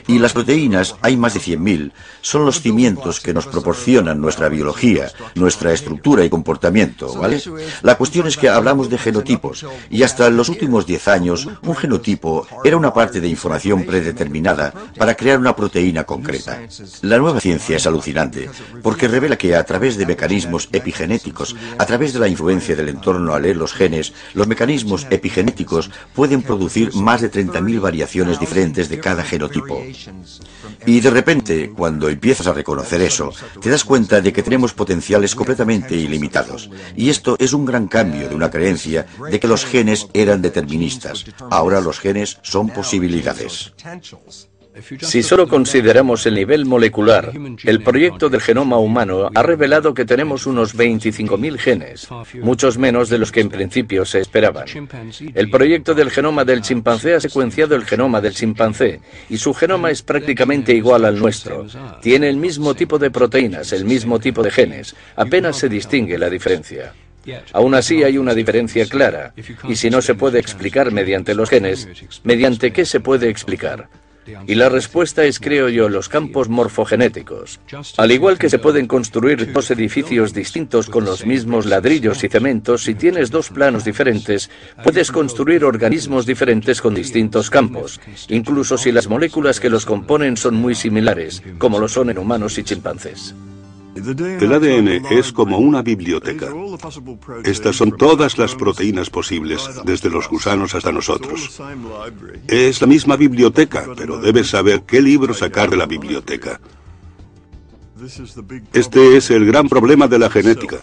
Y las proteínas, hay más de 100.000, son los cimientos que nos proporcionan nuestra biología, nuestra estructura y comportamiento, ¿vale? La cuestión es que hablamos de genotipos, y hasta los últimos 10 años, un genotipo era una parte de información predeterminada para crear una proteína concreta. La nueva ciencia es alucinante, porque revela que a través de mecanismos epigenéticos, a través de la influencia del entorno al leer los genes, los mecanismos epigenéticos pueden producir más de 30.000 variaciones diferentes de cada genotipo. Y de repente, cuando empiezas a reconocer eso, te das cuenta de que tenemos potenciales completamente ilimitados. Y esto es un gran cambio de una creencia de que los genes eran deterministas. Ahora los genes son posibilidades. Si solo consideramos el nivel molecular, el proyecto del genoma humano ha revelado que tenemos unos 25.000 genes, muchos menos de los que en principio se esperaban. El proyecto del genoma del chimpancé ha secuenciado el genoma del chimpancé, y su genoma es prácticamente igual al nuestro. Tiene el mismo tipo de proteínas, el mismo tipo de genes, apenas se distingue la diferencia. Aún así hay una diferencia clara, y si no se puede explicar mediante los genes, ¿mediante qué se puede explicar? Y la respuesta es, creo yo, los campos morfogenéticos. Al igual que se pueden construir dos edificios distintos con los mismos ladrillos y cementos, si tienes dos planos diferentes, puedes construir organismos diferentes con distintos campos, incluso si las moléculas que los componen son muy similares, como lo son en humanos y chimpancés. El ADN es como una biblioteca. Estas son todas las proteínas posibles, desde los gusanos hasta nosotros. Es la misma biblioteca, pero debes saber qué libro sacar de la biblioteca. Este es el gran problema de la genética.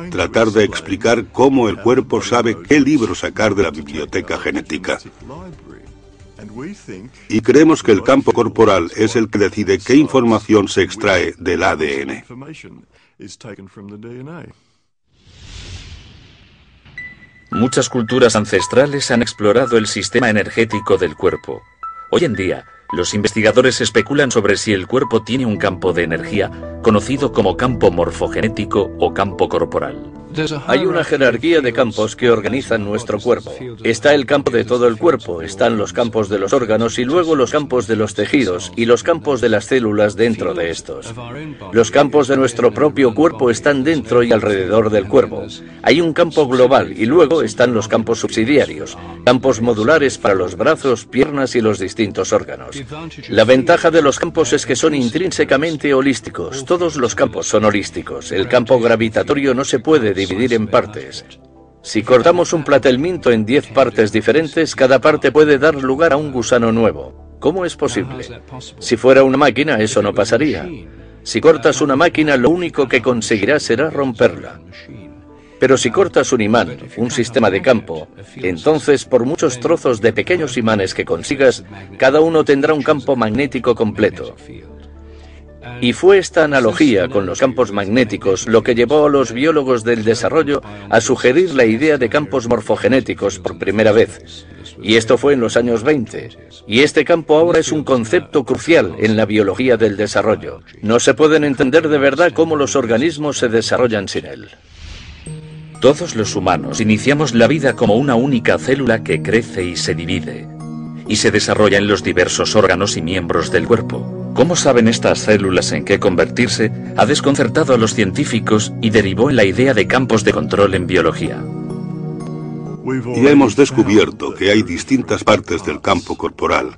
Tratar de explicar cómo el cuerpo sabe qué libro sacar de la biblioteca genética. Y creemos que el campo corporal es el que decide qué información se extrae del ADN. Muchas culturas ancestrales han explorado el sistema energético del cuerpo. Hoy en día, los investigadores especulan sobre si el cuerpo tiene un campo de energía, conocido como campo morfogenético o campo corporal. Hay una jerarquía de campos que organizan nuestro cuerpo. Está el campo de todo el cuerpo, están los campos de los órganos y luego los campos de los tejidos y los campos de las células dentro de estos. Los campos de nuestro propio cuerpo están dentro y alrededor del cuerpo. Hay un campo global y luego están los campos subsidiarios, campos modulares para los brazos, piernas y los distintos órganos. La ventaja de los campos es que son intrínsecamente holísticos. Todos los campos son holísticos. El campo gravitatorio no se puede dividir en partes. Si cortamos un platelminto en 10 partes diferentes, cada parte puede dar lugar a un gusano nuevo. ¿Cómo es posible? Si fuera una máquina, eso no pasaría. Si cortas una máquina, lo único que conseguirás será romperla. Pero si cortas un imán, un sistema de campo, entonces por muchos trozos de pequeños imanes que consigas, cada uno tendrá un campo magnético completo. Y fue esta analogía con los campos magnéticos lo que llevó a los biólogos del desarrollo a sugerir la idea de campos morfogenéticos por primera vez. Y esto fue en los años 20. Y este campo ahora es un concepto crucial en la biología del desarrollo. No se pueden entender de verdad cómo los organismos se desarrollan sin él. Todos los humanos iniciamos la vida como una única célula que crece y se divide, y se desarrolla en los diversos órganos y miembros del cuerpo. ¿Cómo saben estas células en qué convertirse? Ha desconcertado a los científicos y derivó en la idea de campos de control en biología. Ya hemos descubierto que hay distintas partes del campo corporal,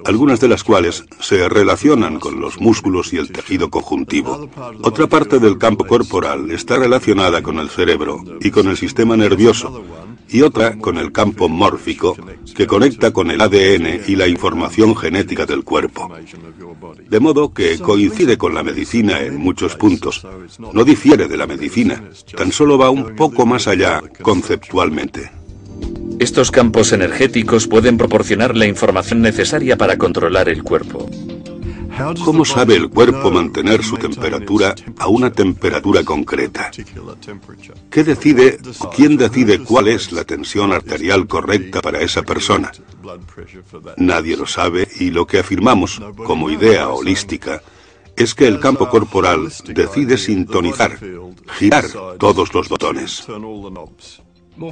algunas de las cuales se relacionan con los músculos y el tejido conjuntivo. Otra parte del campo corporal está relacionada con el cerebro y con el sistema nervioso, y otra con el campo mórfico, que conecta con el ADN y la información genética del cuerpo. De modo que coincide con la medicina en muchos puntos. No difiere de la medicina, tan solo va un poco más allá conceptualmente. Estos campos energéticos pueden proporcionar la información necesaria para controlar el cuerpo. ¿Cómo sabe el cuerpo mantener su temperatura a una temperatura concreta? ¿Quién decide cuál es la tensión arterial correcta para esa persona? Nadie lo sabe, y lo que afirmamos como idea holística es que el campo corporal decide sintonizar, girar todos los botones.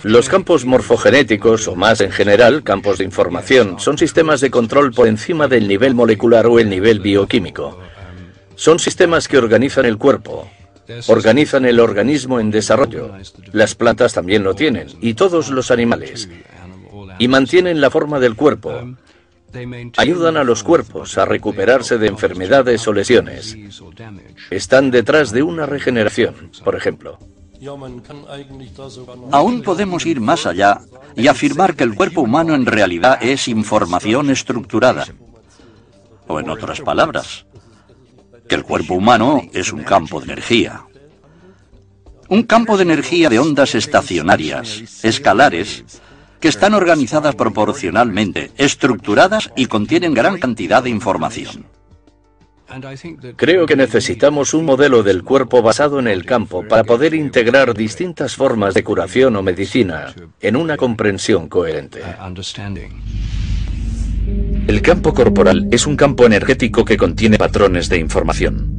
Los campos morfogenéticos, o más en general, campos de información, son sistemas de control por encima del nivel molecular o el nivel bioquímico. Son sistemas que organizan el cuerpo, organizan el organismo en desarrollo. Las plantas también lo tienen, y todos los animales. Y mantienen la forma del cuerpo. Ayudan a los cuerpos a recuperarse de enfermedades o lesiones. Están detrás de una regeneración, por ejemplo. Aún podemos ir más allá y afirmar que el cuerpo humano en realidad es información estructurada. O en otras palabras, que el cuerpo humano es un campo de energía. Un campo de energía de ondas estacionarias, escalares, que están organizadas proporcionalmente, estructuradas y contienen gran cantidad de información. Creo que necesitamos un modelo del cuerpo basado en el campo para poder integrar distintas formas de curación o medicina en una comprensión coherente. El campo corporal es un campo energético que contiene patrones de información.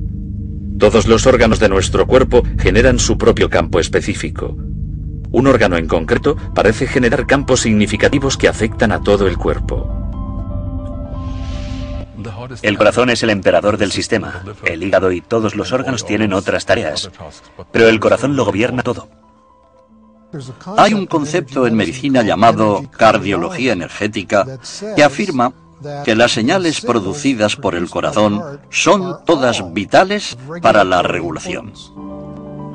Todos los órganos de nuestro cuerpo generan su propio campo específico. Un órgano en concreto parece generar campos significativos que afectan a todo el cuerpo. El corazón es el emperador del sistema. El hígado y todos los órganos tienen otras tareas, pero el corazón lo gobierna todo. Hay un concepto en medicina llamado cardiología energética que afirma que las señales producidas por el corazón son todas vitales para la regulación.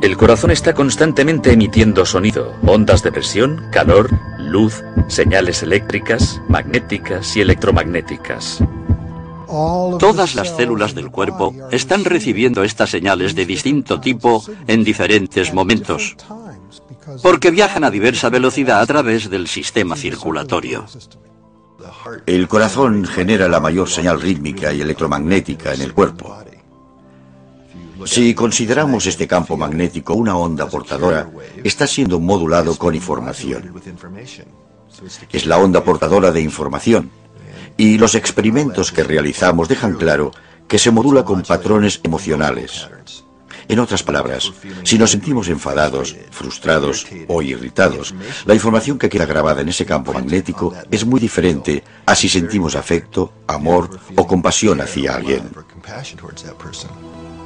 El corazón está constantemente emitiendo sonido, ondas de presión, calor, luz, señales eléctricas, magnéticas y electromagnéticas. Todas las células del cuerpo están recibiendo estas señales de distinto tipo en diferentes momentos, porque viajan a diversa velocidad a través del sistema circulatorio. El corazón genera la mayor señal rítmica y electromagnética en el cuerpo. Si consideramos este campo magnético una onda portadora, está siendo modulado con información. Es la onda portadora de información. Y los experimentos que realizamos dejan claro que se modula con patrones emocionales. En otras palabras, si nos sentimos enfadados, frustrados o irritados, la información que queda grabada en ese campo magnético es muy diferente a si sentimos afecto, amor o compasión hacia alguien.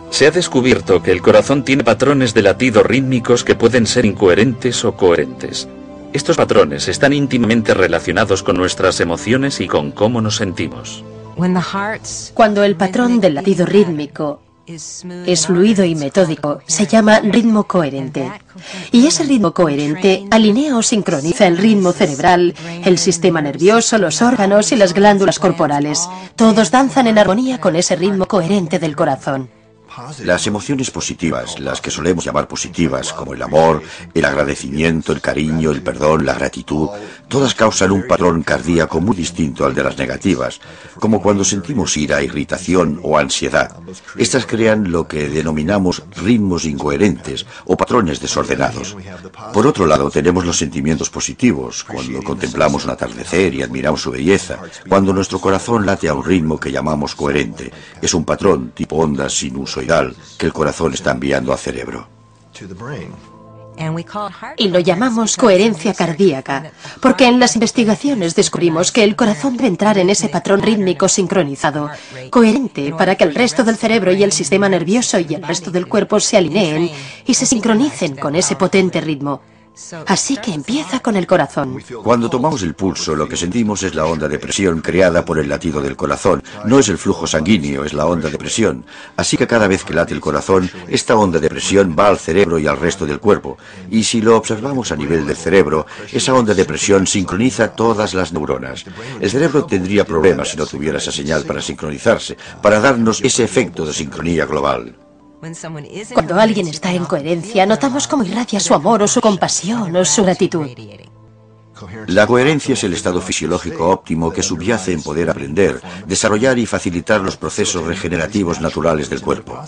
Se ha descubierto que el corazón tiene patrones de latido rítmicos que pueden ser incoherentes o coherentes. Estos patrones están íntimamente relacionados con nuestras emociones y con cómo nos sentimos. Cuando el patrón del latido rítmico es fluido y metódico, se llama ritmo coherente. Y ese ritmo coherente alinea o sincroniza el ritmo cerebral, el sistema nervioso, los órganos y las glándulas corporales. Todos danzan en armonía con ese ritmo coherente del corazón. Las emociones positivas, las que solemos llamar positivas, como el amor, el agradecimiento, el cariño, el perdón, la gratitud, todas causan un patrón cardíaco muy distinto al de las negativas, como cuando sentimos ira, irritación o ansiedad. Estas crean lo que denominamos ritmos incoherentes o patrones desordenados. Por otro lado, tenemos los sentimientos positivos, cuando contemplamos un atardecer y admiramos su belleza, cuando nuestro corazón late a un ritmo que llamamos coherente. Es un patrón tipo onda sinusoidal que el corazón está enviando al cerebro. Y lo llamamos coherencia cardíaca, porque en las investigaciones descubrimos que el corazón debe entrar en ese patrón rítmico sincronizado, coherente, para que el resto del cerebro y el sistema nervioso y el resto del cuerpo se alineen y se sincronicen con ese potente ritmo. Así que empieza con el corazón. Cuando tomamos el pulso, lo que sentimos es la onda de presión creada por el latido del corazón. No es el flujo sanguíneo, es la onda de presión. Así que cada vez que late el corazón, esta onda de presión va al cerebro y al resto del cuerpo. Y si lo observamos a nivel del cerebro, esa onda de presión sincroniza todas las neuronas. El cerebro tendría problemas si no tuviera esa señal para sincronizarse, para darnos ese efecto de sincronía global. Cuando alguien está en coherencia, notamos cómo irradia su amor o su compasión o su gratitud. La coherencia es el estado fisiológico óptimo que subyace en poder aprender, desarrollar y facilitar los procesos regenerativos naturales del cuerpo.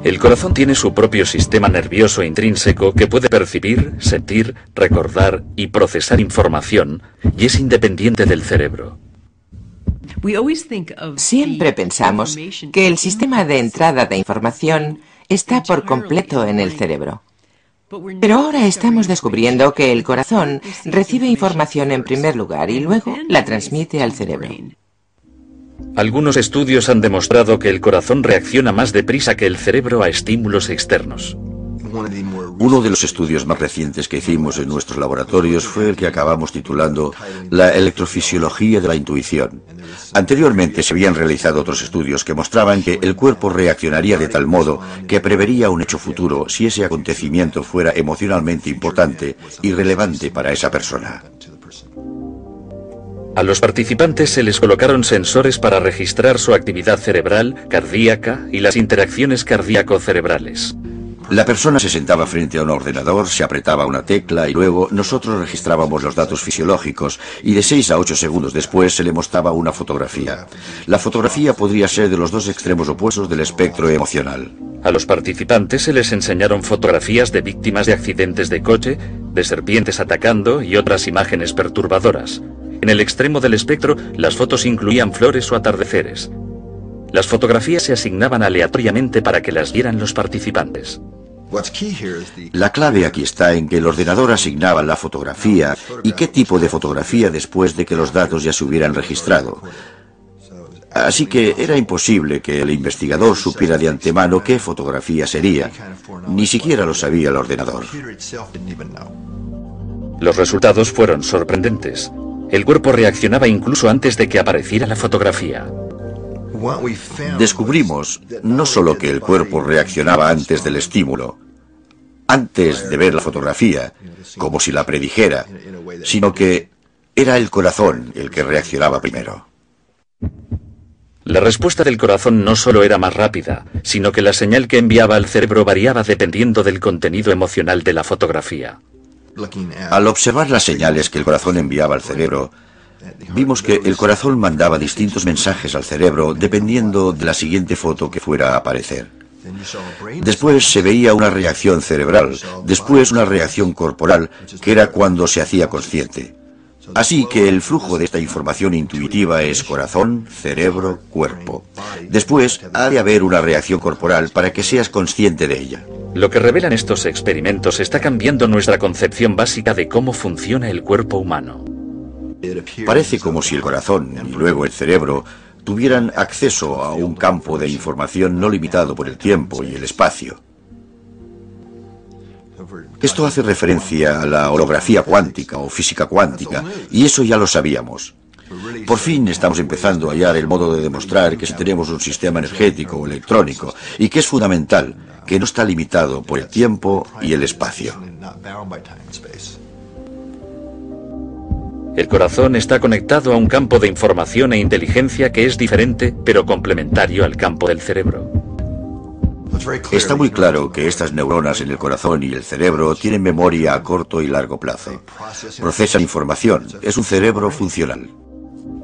El corazón tiene su propio sistema nervioso intrínseco que puede percibir, sentir, recordar y procesar información, y es independiente del cerebro. Siempre pensamos que el sistema de entrada de información está por completo en el cerebro. Pero ahora estamos descubriendo que el corazón recibe información en primer lugar y luego la transmite al cerebro. Algunos estudios han demostrado que el corazón reacciona más deprisa que el cerebro a estímulos externos. Uno de los estudios más recientes que hicimos en nuestros laboratorios fue el que acabamos titulando La electrofisiología de la intuición. Anteriormente se habían realizado otros estudios que mostraban que el cuerpo reaccionaría de tal modo que prevería un hecho futuro si ese acontecimiento fuera emocionalmente importante y relevante para esa persona. A los participantes se les colocaron sensores para registrar su actividad cerebral, cardíaca y las interacciones cardíaco-cerebrales. La persona se sentaba frente a un ordenador, se apretaba una tecla y luego nosotros registrábamos los datos fisiológicos y de 6 a 8 segundos después se le mostraba una fotografía. La fotografía podría ser de los dos extremos opuestos del espectro emocional. A los participantes se les enseñaron fotografías de víctimas de accidentes de coche, de serpientes atacando y otras imágenes perturbadoras. En el extremo del espectro, las fotos incluían flores o atardeceres. Las fotografías se asignaban aleatoriamente para que las vieran los participantes. La clave aquí está en que el ordenador asignaba la fotografía y qué tipo de fotografía después de que los datos ya se hubieran registrado. Así que era imposible que el investigador supiera de antemano qué fotografía sería. Ni siquiera lo sabía el ordenador. Los resultados fueron sorprendentes. El cuerpo reaccionaba incluso antes de que apareciera la fotografía. Descubrimos no solo que el cuerpo reaccionaba antes del estímulo, antes de ver la fotografía, como si la predijera, sino que era el corazón el que reaccionaba primero. La respuesta del corazón no solo era más rápida, sino que la señal que enviaba al cerebro variaba dependiendo del contenido emocional de la fotografía. Al observar las señales que el corazón enviaba al cerebro, vimos que el corazón mandaba distintos mensajes al cerebro dependiendo de la siguiente foto que fuera a aparecer. Después se veía una reacción cerebral, después una reacción corporal, que era cuando se hacía consciente. Así que el flujo de esta información intuitiva es corazón, cerebro, cuerpo. Después ha de haber una reacción corporal para que seas consciente de ella. Lo que revelan estos experimentos está cambiando nuestra concepción básica de cómo funciona el cuerpo humano. Parece como si el corazón y luego el cerebro tuvieran acceso a un campo de información no limitado por el tiempo y el espacio. Esto hace referencia a la holografía cuántica o física cuántica, y eso ya lo sabíamos. Por fin estamos empezando a hallar el modo de demostrar que si tenemos un sistema energético o electrónico, y que es fundamental, que no está limitado por el tiempo y el espacio. El corazón está conectado a un campo de información e inteligencia que es diferente, pero complementario al campo del cerebro. Está muy claro que estas neuronas en el corazón y el cerebro tienen memoria a corto y largo plazo. Procesan información. Es un cerebro funcional.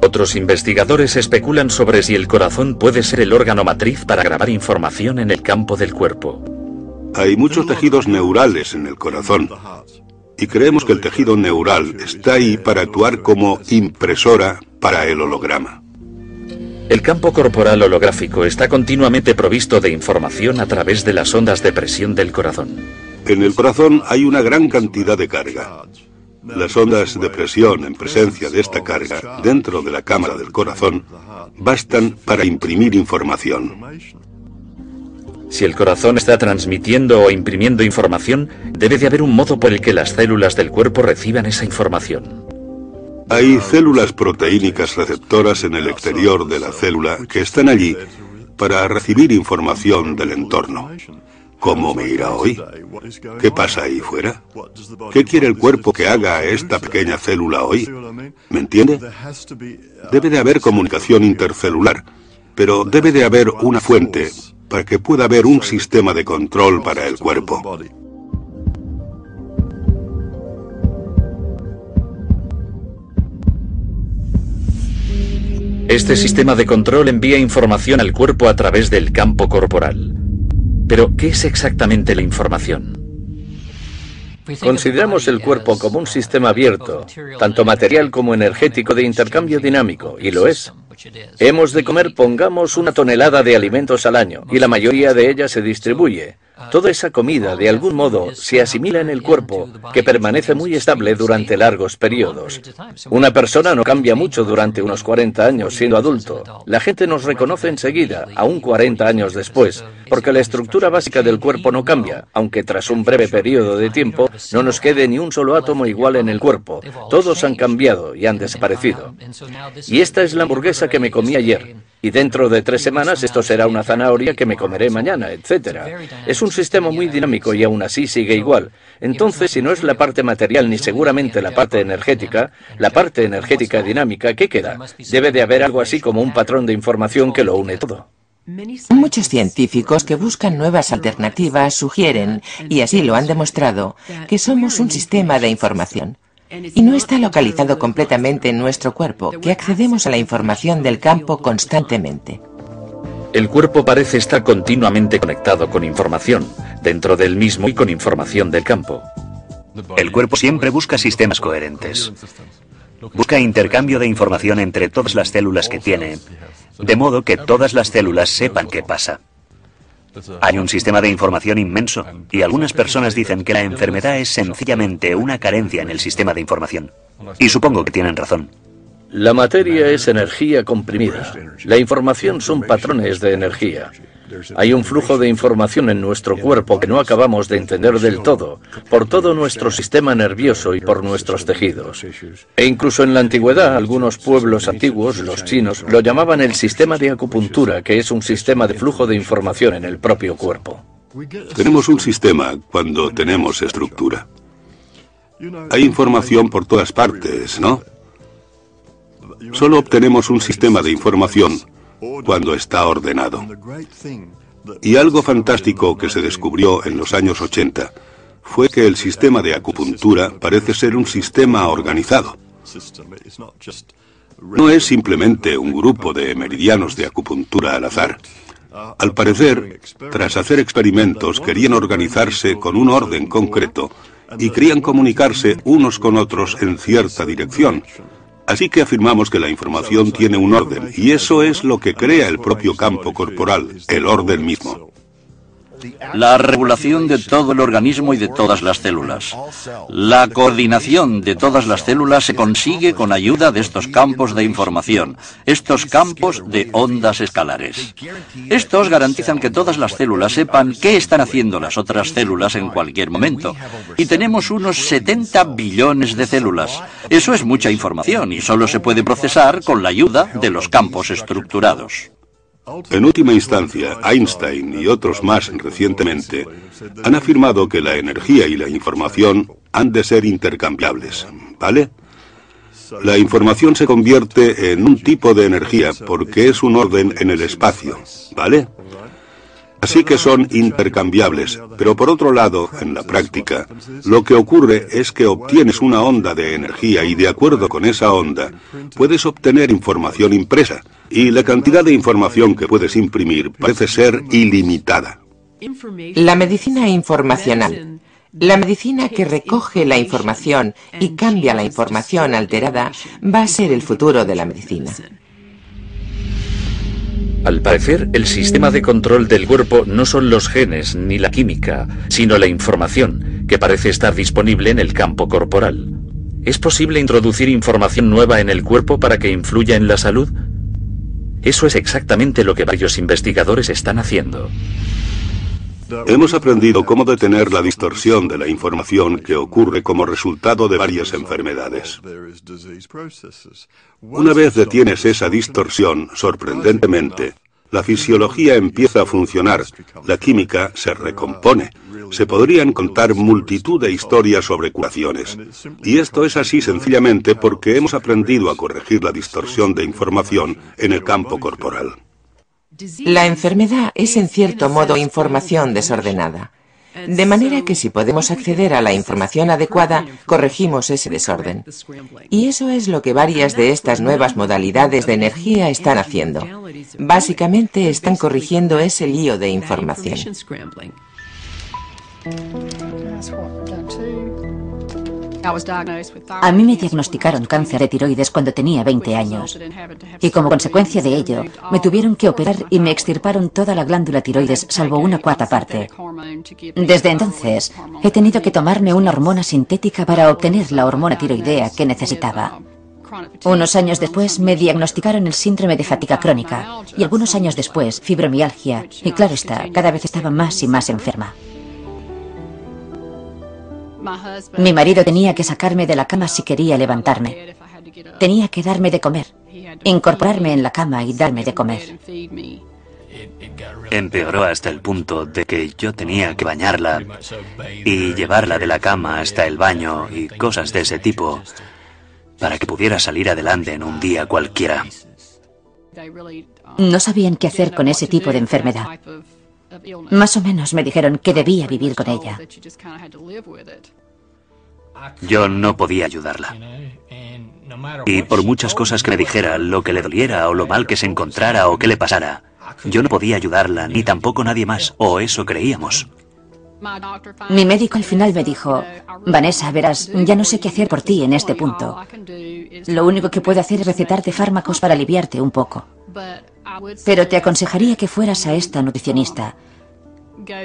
Otros investigadores especulan sobre si el corazón puede ser el órgano matriz para grabar información en el campo del cuerpo. Hay muchos tejidos neurales en el corazón. Y creemos que el tejido neural está ahí para actuar como impresora para el holograma. El campo corporal holográfico está continuamente provisto de información a través de las ondas de presión del corazón. En el corazón hay una gran cantidad de carga. Las ondas de presión en presencia de esta carga dentro de la cámara del corazón bastan para imprimir información. Si el corazón está transmitiendo o imprimiendo información, debe de haber un modo por el que las células del cuerpo reciban esa información. Hay células proteínicas receptoras en el exterior de la célula que están allí para recibir información del entorno. ¿Cómo me irá hoy? ¿Qué pasa ahí fuera? ¿Qué quiere el cuerpo que haga a esta pequeña célula hoy? ¿Me entiende? Debe de haber comunicación intercelular, pero debe de haber una fuente para que pueda haber un sistema de control para el cuerpo. Este sistema de control envía información al cuerpo a través del campo corporal. Pero, ¿qué es exactamente la información? Consideramos el cuerpo como un sistema abierto, tanto material como energético de intercambio dinámico, y lo es. Hemos de comer, pongamos, 1 tonelada de alimentos al año, y la mayoría de ella se distribuye. Toda esa comida, de algún modo, se asimila en el cuerpo, que permanece muy estable durante largos periodos. Una persona no cambia mucho durante unos 40 años siendo adulto. La gente nos reconoce enseguida, aún 40 años después, porque la estructura básica del cuerpo no cambia, aunque tras un breve periodo de tiempo no nos quede ni un solo átomo igual en el cuerpo. Todos han cambiado y han desaparecido. Y esta es la hamburguesa que me comí ayer. Y dentro de 3 semanas esto será una zanahoria que me comeré mañana, etc. Es un sistema muy dinámico y aún así sigue igual. Entonces, si no es la parte material ni seguramente la parte energética dinámica, ¿qué queda? Debe de haber algo así como un patrón de información que lo une todo. Muchos científicos que buscan nuevas alternativas sugieren, y así lo han demostrado, que somos un sistema de información. Y no está localizado completamente en nuestro cuerpo, que accedemos a la información del campo constantemente. El cuerpo parece estar continuamente conectado con información, dentro del mismo y con información del campo. El cuerpo siempre busca sistemas coherentes. Busca intercambio de información entre todas las células que tiene, de modo que todas las células sepan qué pasa. Hay un sistema de información inmenso, y algunas personas dicen que la enfermedad es sencillamente una carencia en el sistema de información. Y supongo que tienen razón. La materia es energía comprimida. La información son patrones de energía. Hay un flujo de información en nuestro cuerpo que no acabamos de entender del todo, por todo nuestro sistema nervioso y por nuestros tejidos. E incluso en la antigüedad, algunos pueblos antiguos, los chinos, lo llamaban el sistema de acupuntura, que es un sistema de flujo de información en el propio cuerpo. Tenemos un sistema cuando tenemos estructura. Hay información por todas partes, ¿no? Solo obtenemos un sistema de información cuando está ordenado. Y algo fantástico que se descubrió en los años 80 fue que el sistema de acupuntura parece ser un sistema organizado. No es simplemente un grupo de meridianos de acupuntura al azar. Al parecer, tras hacer experimentos, querían organizarse con un orden concreto y querían comunicarse unos con otros en cierta dirección. Así que afirmamos que la información tiene un orden, y eso es lo que crea el propio campo corporal, el orden mismo. La regulación de todo el organismo y de todas las células. La coordinación de todas las células se consigue con ayuda de estos campos de información, estos campos de ondas escalares. Estos garantizan que todas las células sepan qué están haciendo las otras células en cualquier momento. Y tenemos unos 70 billones de células. Eso es mucha información y solo se puede procesar con la ayuda de los campos estructurados. En última instancia, Einstein y otros más recientemente han afirmado que la energía y la información han de ser intercambiables, ¿vale? La información se convierte en un tipo de energía porque es un orden en el espacio, ¿vale? Así que son intercambiables, pero por otro lado, en la práctica, lo que ocurre es que obtienes una onda de energía y de acuerdo con esa onda, puedes obtener información impresa, y la cantidad de información que puedes imprimir parece ser ilimitada. La medicina informacional. La medicina que recoge la información y cambia la información alterada va a ser el futuro de la medicina. Al parecer, el sistema de control del cuerpo no son los genes ni la química, sino la información, que parece estar disponible en el campo corporal. ¿Es posible introducir información nueva en el cuerpo para que influya en la salud? Eso es exactamente lo que varios investigadores están haciendo. Hemos aprendido cómo detener la distorsión de la información que ocurre como resultado de varias enfermedades. Una vez detienes esa distorsión, sorprendentemente, la fisiología empieza a funcionar, la química se recompone. Se podrían contar multitud de historias sobre curaciones. Y esto es así sencillamente porque hemos aprendido a corregir la distorsión de información en el campo corporal. La enfermedad es en cierto modo información desordenada. De manera que si podemos acceder a la información adecuada, corregimos ese desorden. Y eso es lo que varias de estas nuevas modalidades de energía están haciendo. Básicamente están corrigiendo ese lío de información. A mí me diagnosticaron cáncer de tiroides cuando tenía 20 años. Y como consecuencia de ello, me tuvieron que operar y me extirparon toda la glándula tiroides, salvo una cuarta parte. Desde entonces, he tenido que tomarme una hormona sintética para obtener la hormona tiroidea que necesitaba. Unos años después me diagnosticaron el síndrome de fatiga crónica y algunos años después fibromialgia. Y claro está, cada vez estaba más y más enferma. Mi marido tenía que sacarme de la cama si quería levantarme. Tenía que darme de comer, incorporarme en la cama y darme de comer. Empeoró hasta el punto de que yo tenía que bañarla y llevarla de la cama hasta el baño y cosas de ese tipo para que pudiera salir adelante en un día cualquiera. No sabían qué hacer con ese tipo de enfermedad. Más o menos me dijeron que debía vivir con ella. Yo no podía ayudarla. Y por muchas cosas que me dijera, lo que le doliera o lo mal que se encontrara o que le pasara, yo no podía ayudarla, ni tampoco nadie más, o eso creíamos. Mi médico al final me dijo: Vanessa, verás, ya no sé qué hacer por ti en este punto. Lo único que puedo hacer es recetarte fármacos para aliviarte un poco. Pero te aconsejaría que fueras a esta nutricionista.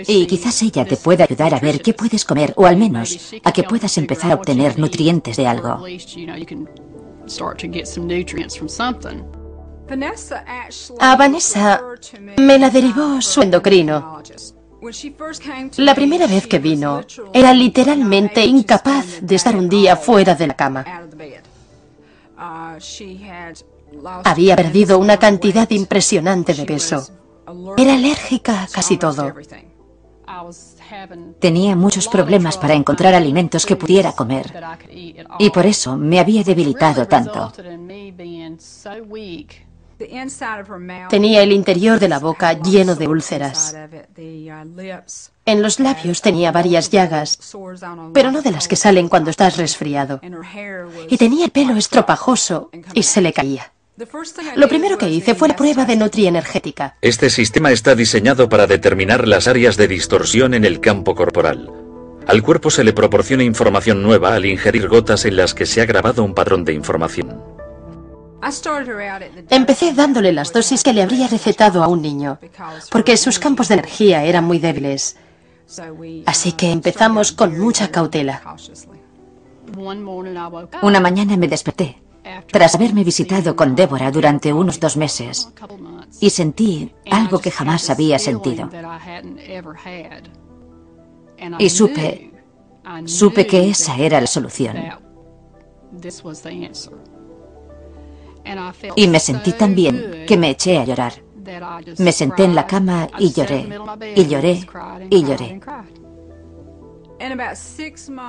Y quizás ella te pueda ayudar a ver qué puedes comer, o al menos a que puedas empezar a obtener nutrientes de algo. A Vanessa me la derivó su endocrino. La primera vez que vino, era literalmente incapaz de estar un día fuera de la cama. Había perdido una cantidad impresionante de peso. Era alérgica a casi todo. Tenía muchos problemas para encontrar alimentos que pudiera comer. Y por eso me había debilitado tanto. Tenía el interior de la boca lleno de úlceras. En los labios tenía varias llagas, pero no de las que salen cuando estás resfriado. Y tenía el pelo estropajoso y se le caía. Lo primero que hice fue la prueba de nutrienergética. Este sistema está diseñado para determinar las áreas de distorsión en el campo corporal. Al cuerpo se le proporciona información nueva al ingerir gotas en las que se ha grabado un patrón de información. Empecé dándole las dosis que le habría recetado a un niño, porque sus campos de energía eran muy débiles. Así que empezamos con mucha cautela. Una mañana me desperté, tras haberme visitado con Débora durante unos 2 meses, y sentí algo que jamás había sentido. Y supe que esa era la solución. Y me sentí tan bien que me eché a llorar. Me senté en la cama y lloré, y lloré, y lloré.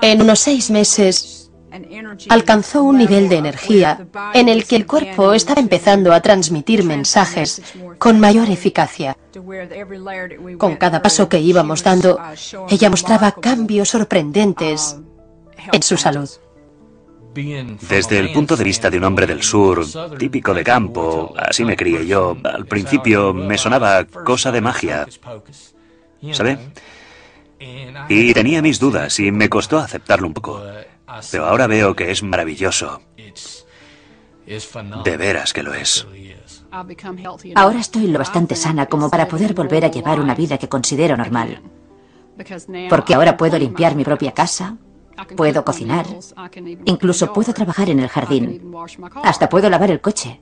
En unos 6 meses alcanzó un nivel de energía en el que el cuerpo estaba empezando a transmitir mensajes con mayor eficacia. Con cada paso que íbamos dando, ella mostraba cambios sorprendentes en su salud. Desde el punto de vista de un hombre del sur, típico de campo, así me crié yo, al principio me sonaba cosa de magia, ¿sabe? Y tenía mis dudas y me costó aceptarlo un poco, pero ahora veo que es maravilloso. De veras que lo es. Ahora estoy lo bastante sana como para poder volver a llevar una vida que considero normal. Porque ahora puedo limpiar mi propia casa, puedo cocinar, incluso puedo trabajar en el jardín, hasta puedo lavar el coche.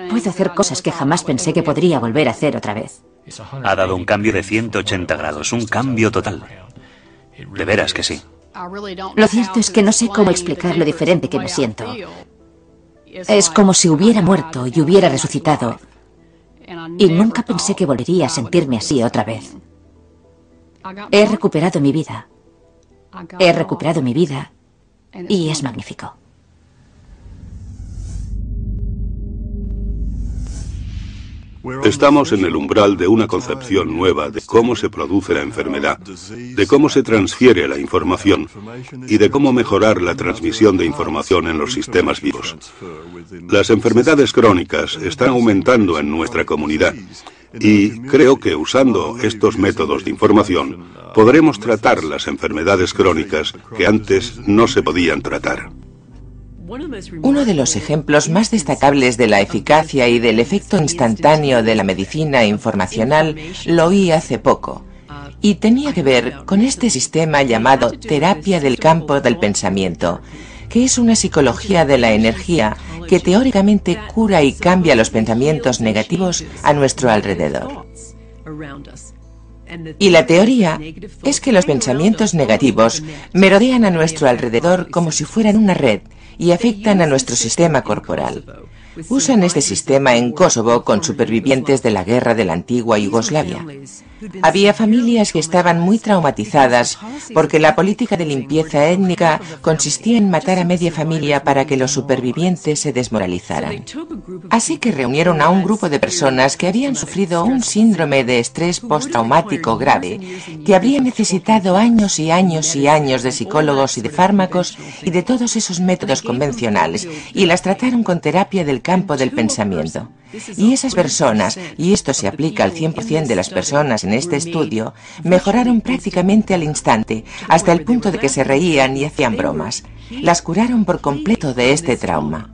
Puedo hacer cosas que jamás pensé que podría volver a hacer otra vez. Ha dado un cambio de 180 grados, un cambio total. De veras que sí. Lo cierto es que no sé cómo explicar lo diferente que me siento. Es como si hubiera muerto y hubiera resucitado. Y nunca pensé que volvería a sentirme así otra vez. He recuperado mi vida. He recuperado mi vida y es magnífico. Estamos en el umbral de una concepción nueva de cómo se produce la enfermedad, de cómo se transfiere la información y de cómo mejorar la transmisión de información en los sistemas vivos. Las enfermedades crónicas están aumentando en nuestra comunidad y creo que usando estos métodos de información podremos tratar las enfermedades crónicas que antes no se podían tratar. Uno de los ejemplos más destacables de la eficacia y del efecto instantáneo de la medicina informacional lo oí hace poco, y tenía que ver con este sistema llamado terapia del campo del pensamiento, que es una psicología de la energía que teóricamente cura y cambia los pensamientos negativos a nuestro alrededor. Y la teoría es que los pensamientos negativos merodean a nuestro alrededor como si fueran una red y afectan a nuestro sistema corporal. Usan este sistema en Kosovo con supervivientes de la guerra de la antigua Yugoslavia. Había familias que estaban muy traumatizadas porque la política de limpieza étnica consistía en matar a media familia para que los supervivientes se desmoralizaran. Así que reunieron a un grupo de personas que habían sufrido un síndrome de estrés postraumático grave, que habría necesitado años y años y años de psicólogos y de fármacos y de todos esos métodos convencionales, y las trataron con terapia del campo del pensamiento. Y esas personas, y esto se aplica al 100% de las personas en este estudio, mejoraron prácticamente al instante, hasta el punto de que se reían y hacían bromas. Las curaron por completo de este trauma.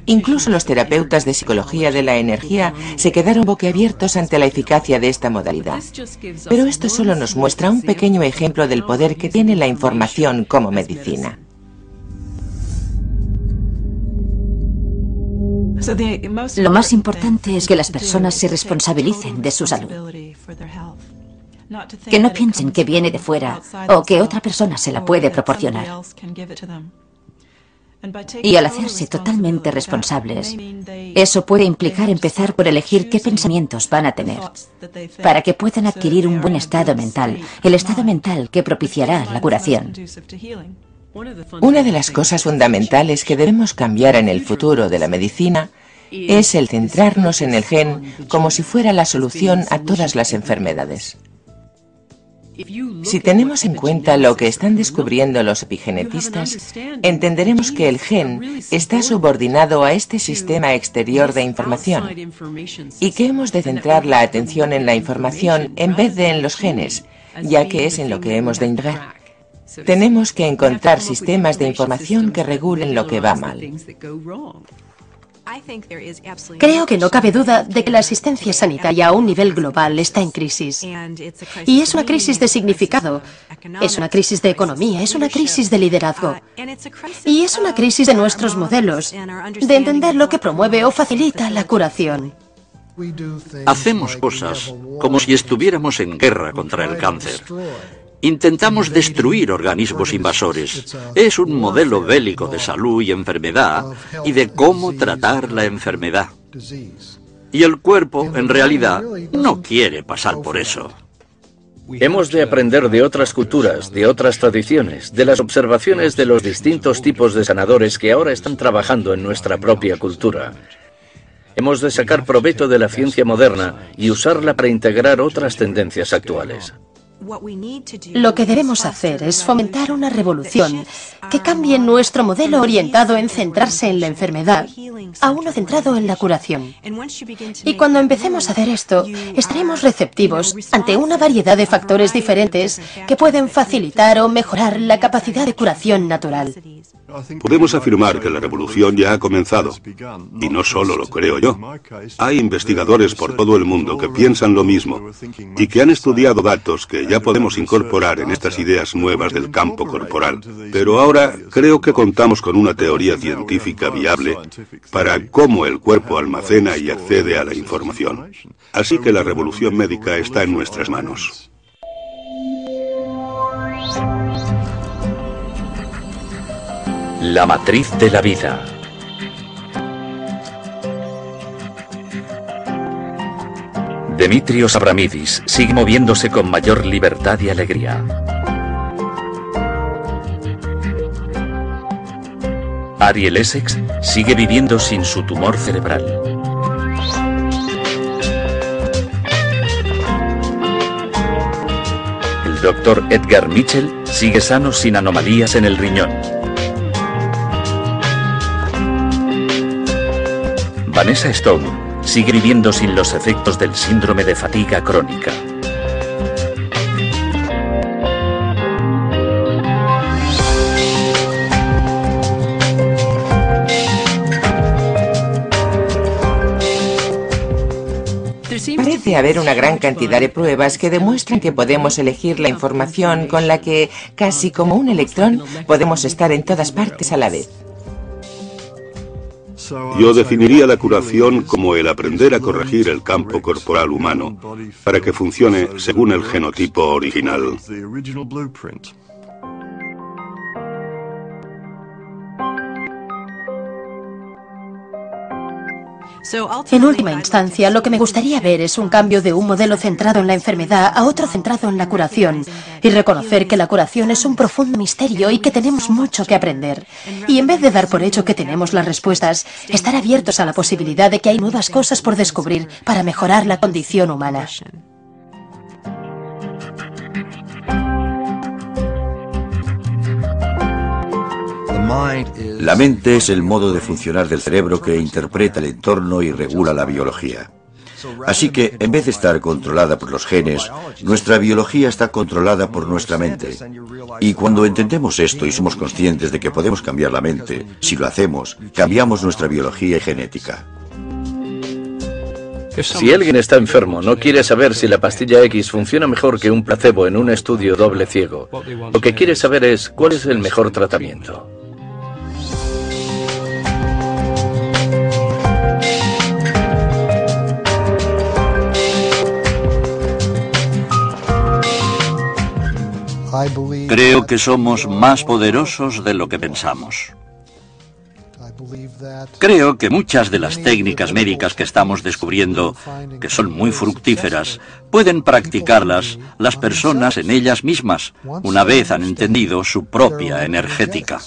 Incluso los terapeutas de psicología de la energía se quedaron boquiabiertos ante la eficacia de esta modalidad. Pero esto solo nos muestra un pequeño ejemplo del poder que tiene la información como medicina. Lo más importante es que las personas se responsabilicen de su salud. Que no piensen que viene de fuera o que otra persona se la puede proporcionar. Y al hacerse totalmente responsables, eso puede implicar empezar por elegir qué pensamientos van a tener, para que puedan adquirir un buen estado mental, el estado mental que propiciará la curación. Una de las cosas fundamentales que debemos cambiar en el futuro de la medicina es el centrarnos en el gen como si fuera la solución a todas las enfermedades. Si tenemos en cuenta lo que están descubriendo los epigenetistas, entenderemos que el gen está subordinado a este sistema exterior de información y que hemos de centrar la atención en la información en vez de en los genes, ya que es en lo que hemos de indagar. Tenemos que encontrar sistemas de información que regulen lo que va mal. Creo que no cabe duda de que la asistencia sanitaria a un nivel global está en crisis. Y es una crisis de significado, es una crisis de economía, es una crisis de liderazgo. Y es una crisis de nuestros modelos, de entender lo que promueve o facilita la curación. Hacemos cosas como si estuviéramos en guerra contra el cáncer. Intentamos destruir organismos invasores. Es un modelo bélico de salud y enfermedad y de cómo tratar la enfermedad. Y el cuerpo, en realidad, no quiere pasar por eso. Hemos de aprender de otras culturas, de otras tradiciones, de las observaciones de los distintos tipos de sanadores que ahora están trabajando en nuestra propia cultura. Hemos de sacar provecho de la ciencia moderna y usarla para integrar otras tendencias actuales. Lo que debemos hacer es fomentar una revolución que cambie nuestro modelo orientado en centrarse en la enfermedad a uno centrado en la curación. Y cuando empecemos a hacer esto, estaremos receptivos ante una variedad de factores diferentes que pueden facilitar o mejorar la capacidad de curación natural. Podemos afirmar que la revolución ya ha comenzado. Y no solo lo creo yo. Hay investigadores por todo el mundo que piensan lo mismo y que han estudiado datos que ya podemos incorporar en estas ideas nuevas del campo corporal. Pero ahora creo que contamos con una teoría científica viable para cómo el cuerpo almacena y accede a la información. Así que la revolución médica está en nuestras manos. La matriz de la vida. Demetrios Abramidis sigue moviéndose con mayor libertad y alegría. Ariel Essex sigue viviendo sin su tumor cerebral. Dr. Edgar Mitchell sigue sano sin anomalías en el riñón. Vanessa Stone sigue viviendo sin los efectos del síndrome de fatiga crónica. Parece haber una gran cantidad de pruebas que demuestran que podemos elegir la información con la que, casi como un electrón, podemos estar en todas partes a la vez. Yo definiría la curación como el aprender a corregir el campo corporal humano para que funcione según el genotipo original. En última instancia, lo que me gustaría ver es un cambio de un modelo centrado en la enfermedad a otro centrado en la curación, y reconocer que la curación es un profundo misterio y que tenemos mucho que aprender. Y en vez de dar por hecho que tenemos las respuestas, estar abiertos a la posibilidad de que hay nuevas cosas por descubrir para mejorar la condición humana. La mente es el modo de funcionar del cerebro que interpreta el entorno y regula la biología. Así que, en vez de estar controlada por los genes, nuestra biología está controlada por nuestra mente. Y cuando entendemos esto y somos conscientes de que podemos cambiar la mente, si lo hacemos, cambiamos nuestra biología y genética. Si alguien está enfermo, no quiere saber si la pastilla X funciona mejor que un placebo en un estudio doble ciego. Lo que quiere saber es cuál es el mejor tratamiento. Creo que somos más poderosos de lo que pensamos. Creo que muchas de las técnicas médicas que estamos descubriendo, que son muy fructíferas, pueden practicarlas las personas en ellas mismas, una vez han entendido su propia energética.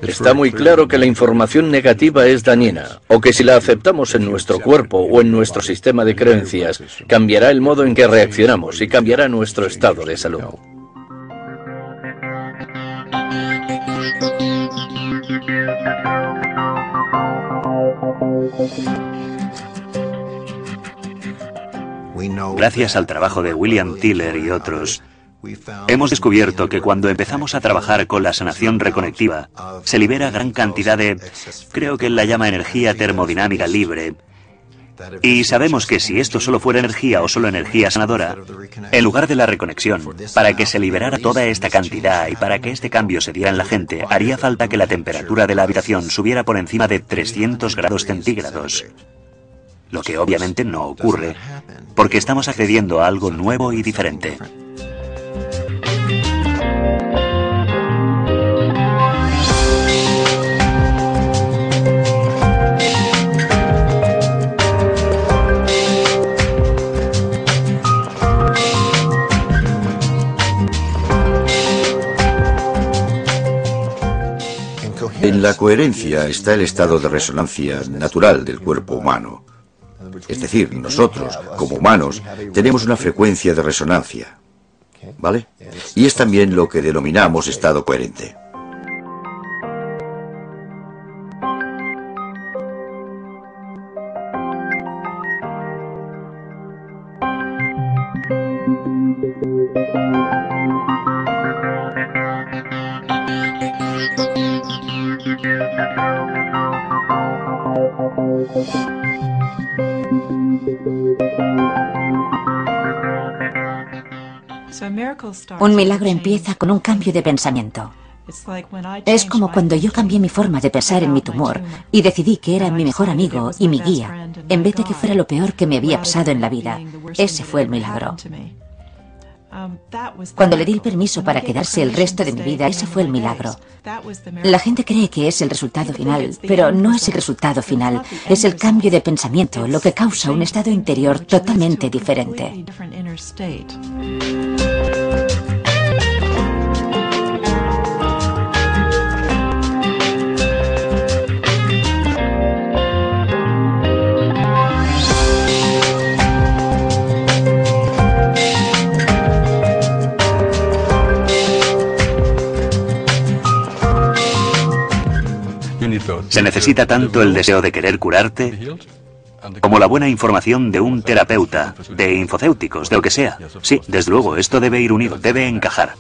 Está muy claro que la información negativa es dañina, o que si la aceptamos en nuestro cuerpo o en nuestro sistema de creencias, cambiará el modo en que reaccionamos y cambiará nuestro estado de salud. Gracias al trabajo de William Tiller y otros, hemos descubierto que cuando empezamos a trabajar con la sanación reconectiva, se libera gran cantidad de, creo que él la llama energía termodinámica libre, y sabemos que si esto solo fuera energía o solo energía sanadora, en lugar de la reconexión, para que se liberara toda esta cantidad y para que este cambio se diera en la gente, haría falta que la temperatura de la habitación subiera por encima de 300 grados centígrados. Lo que obviamente no ocurre, porque estamos accediendo a algo nuevo y diferente. En la coherencia está el estado de resonancia natural del cuerpo humano. Es decir, nosotros, como humanos, tenemos una frecuencia de resonancia, ¿vale? Y es también lo que denominamos estado coherente. Un milagro empieza con un cambio de pensamiento. Es como cuando yo cambié mi forma de pensar en mi tumor y decidí que era mi mejor amigo y mi guía, en vez de que fuera lo peor que me había pasado en la vida. Ese fue el milagro. Cuando le di el permiso para quedarse el resto de mi vida, ese fue el milagro. La gente cree que es el resultado final, pero no es el resultado final. Es el cambio de pensamiento lo que causa un estado interior totalmente diferente. Se necesita tanto el deseo de querer curarte como la buena información de un terapeuta, de infocéuticos, de lo que sea. Sí, desde luego, esto debe ir unido, debe encajar.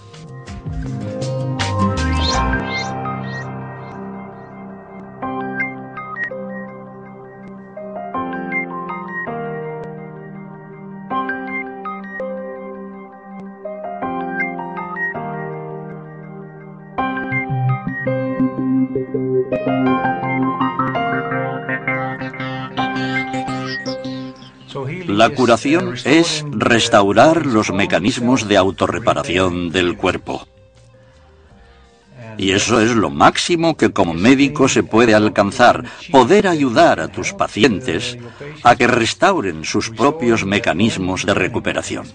La curación es restaurar los mecanismos de autorreparación del cuerpo. Y eso es lo máximo que como médico se puede alcanzar, poder ayudar a tus pacientes a que restauren sus propios mecanismos de recuperación.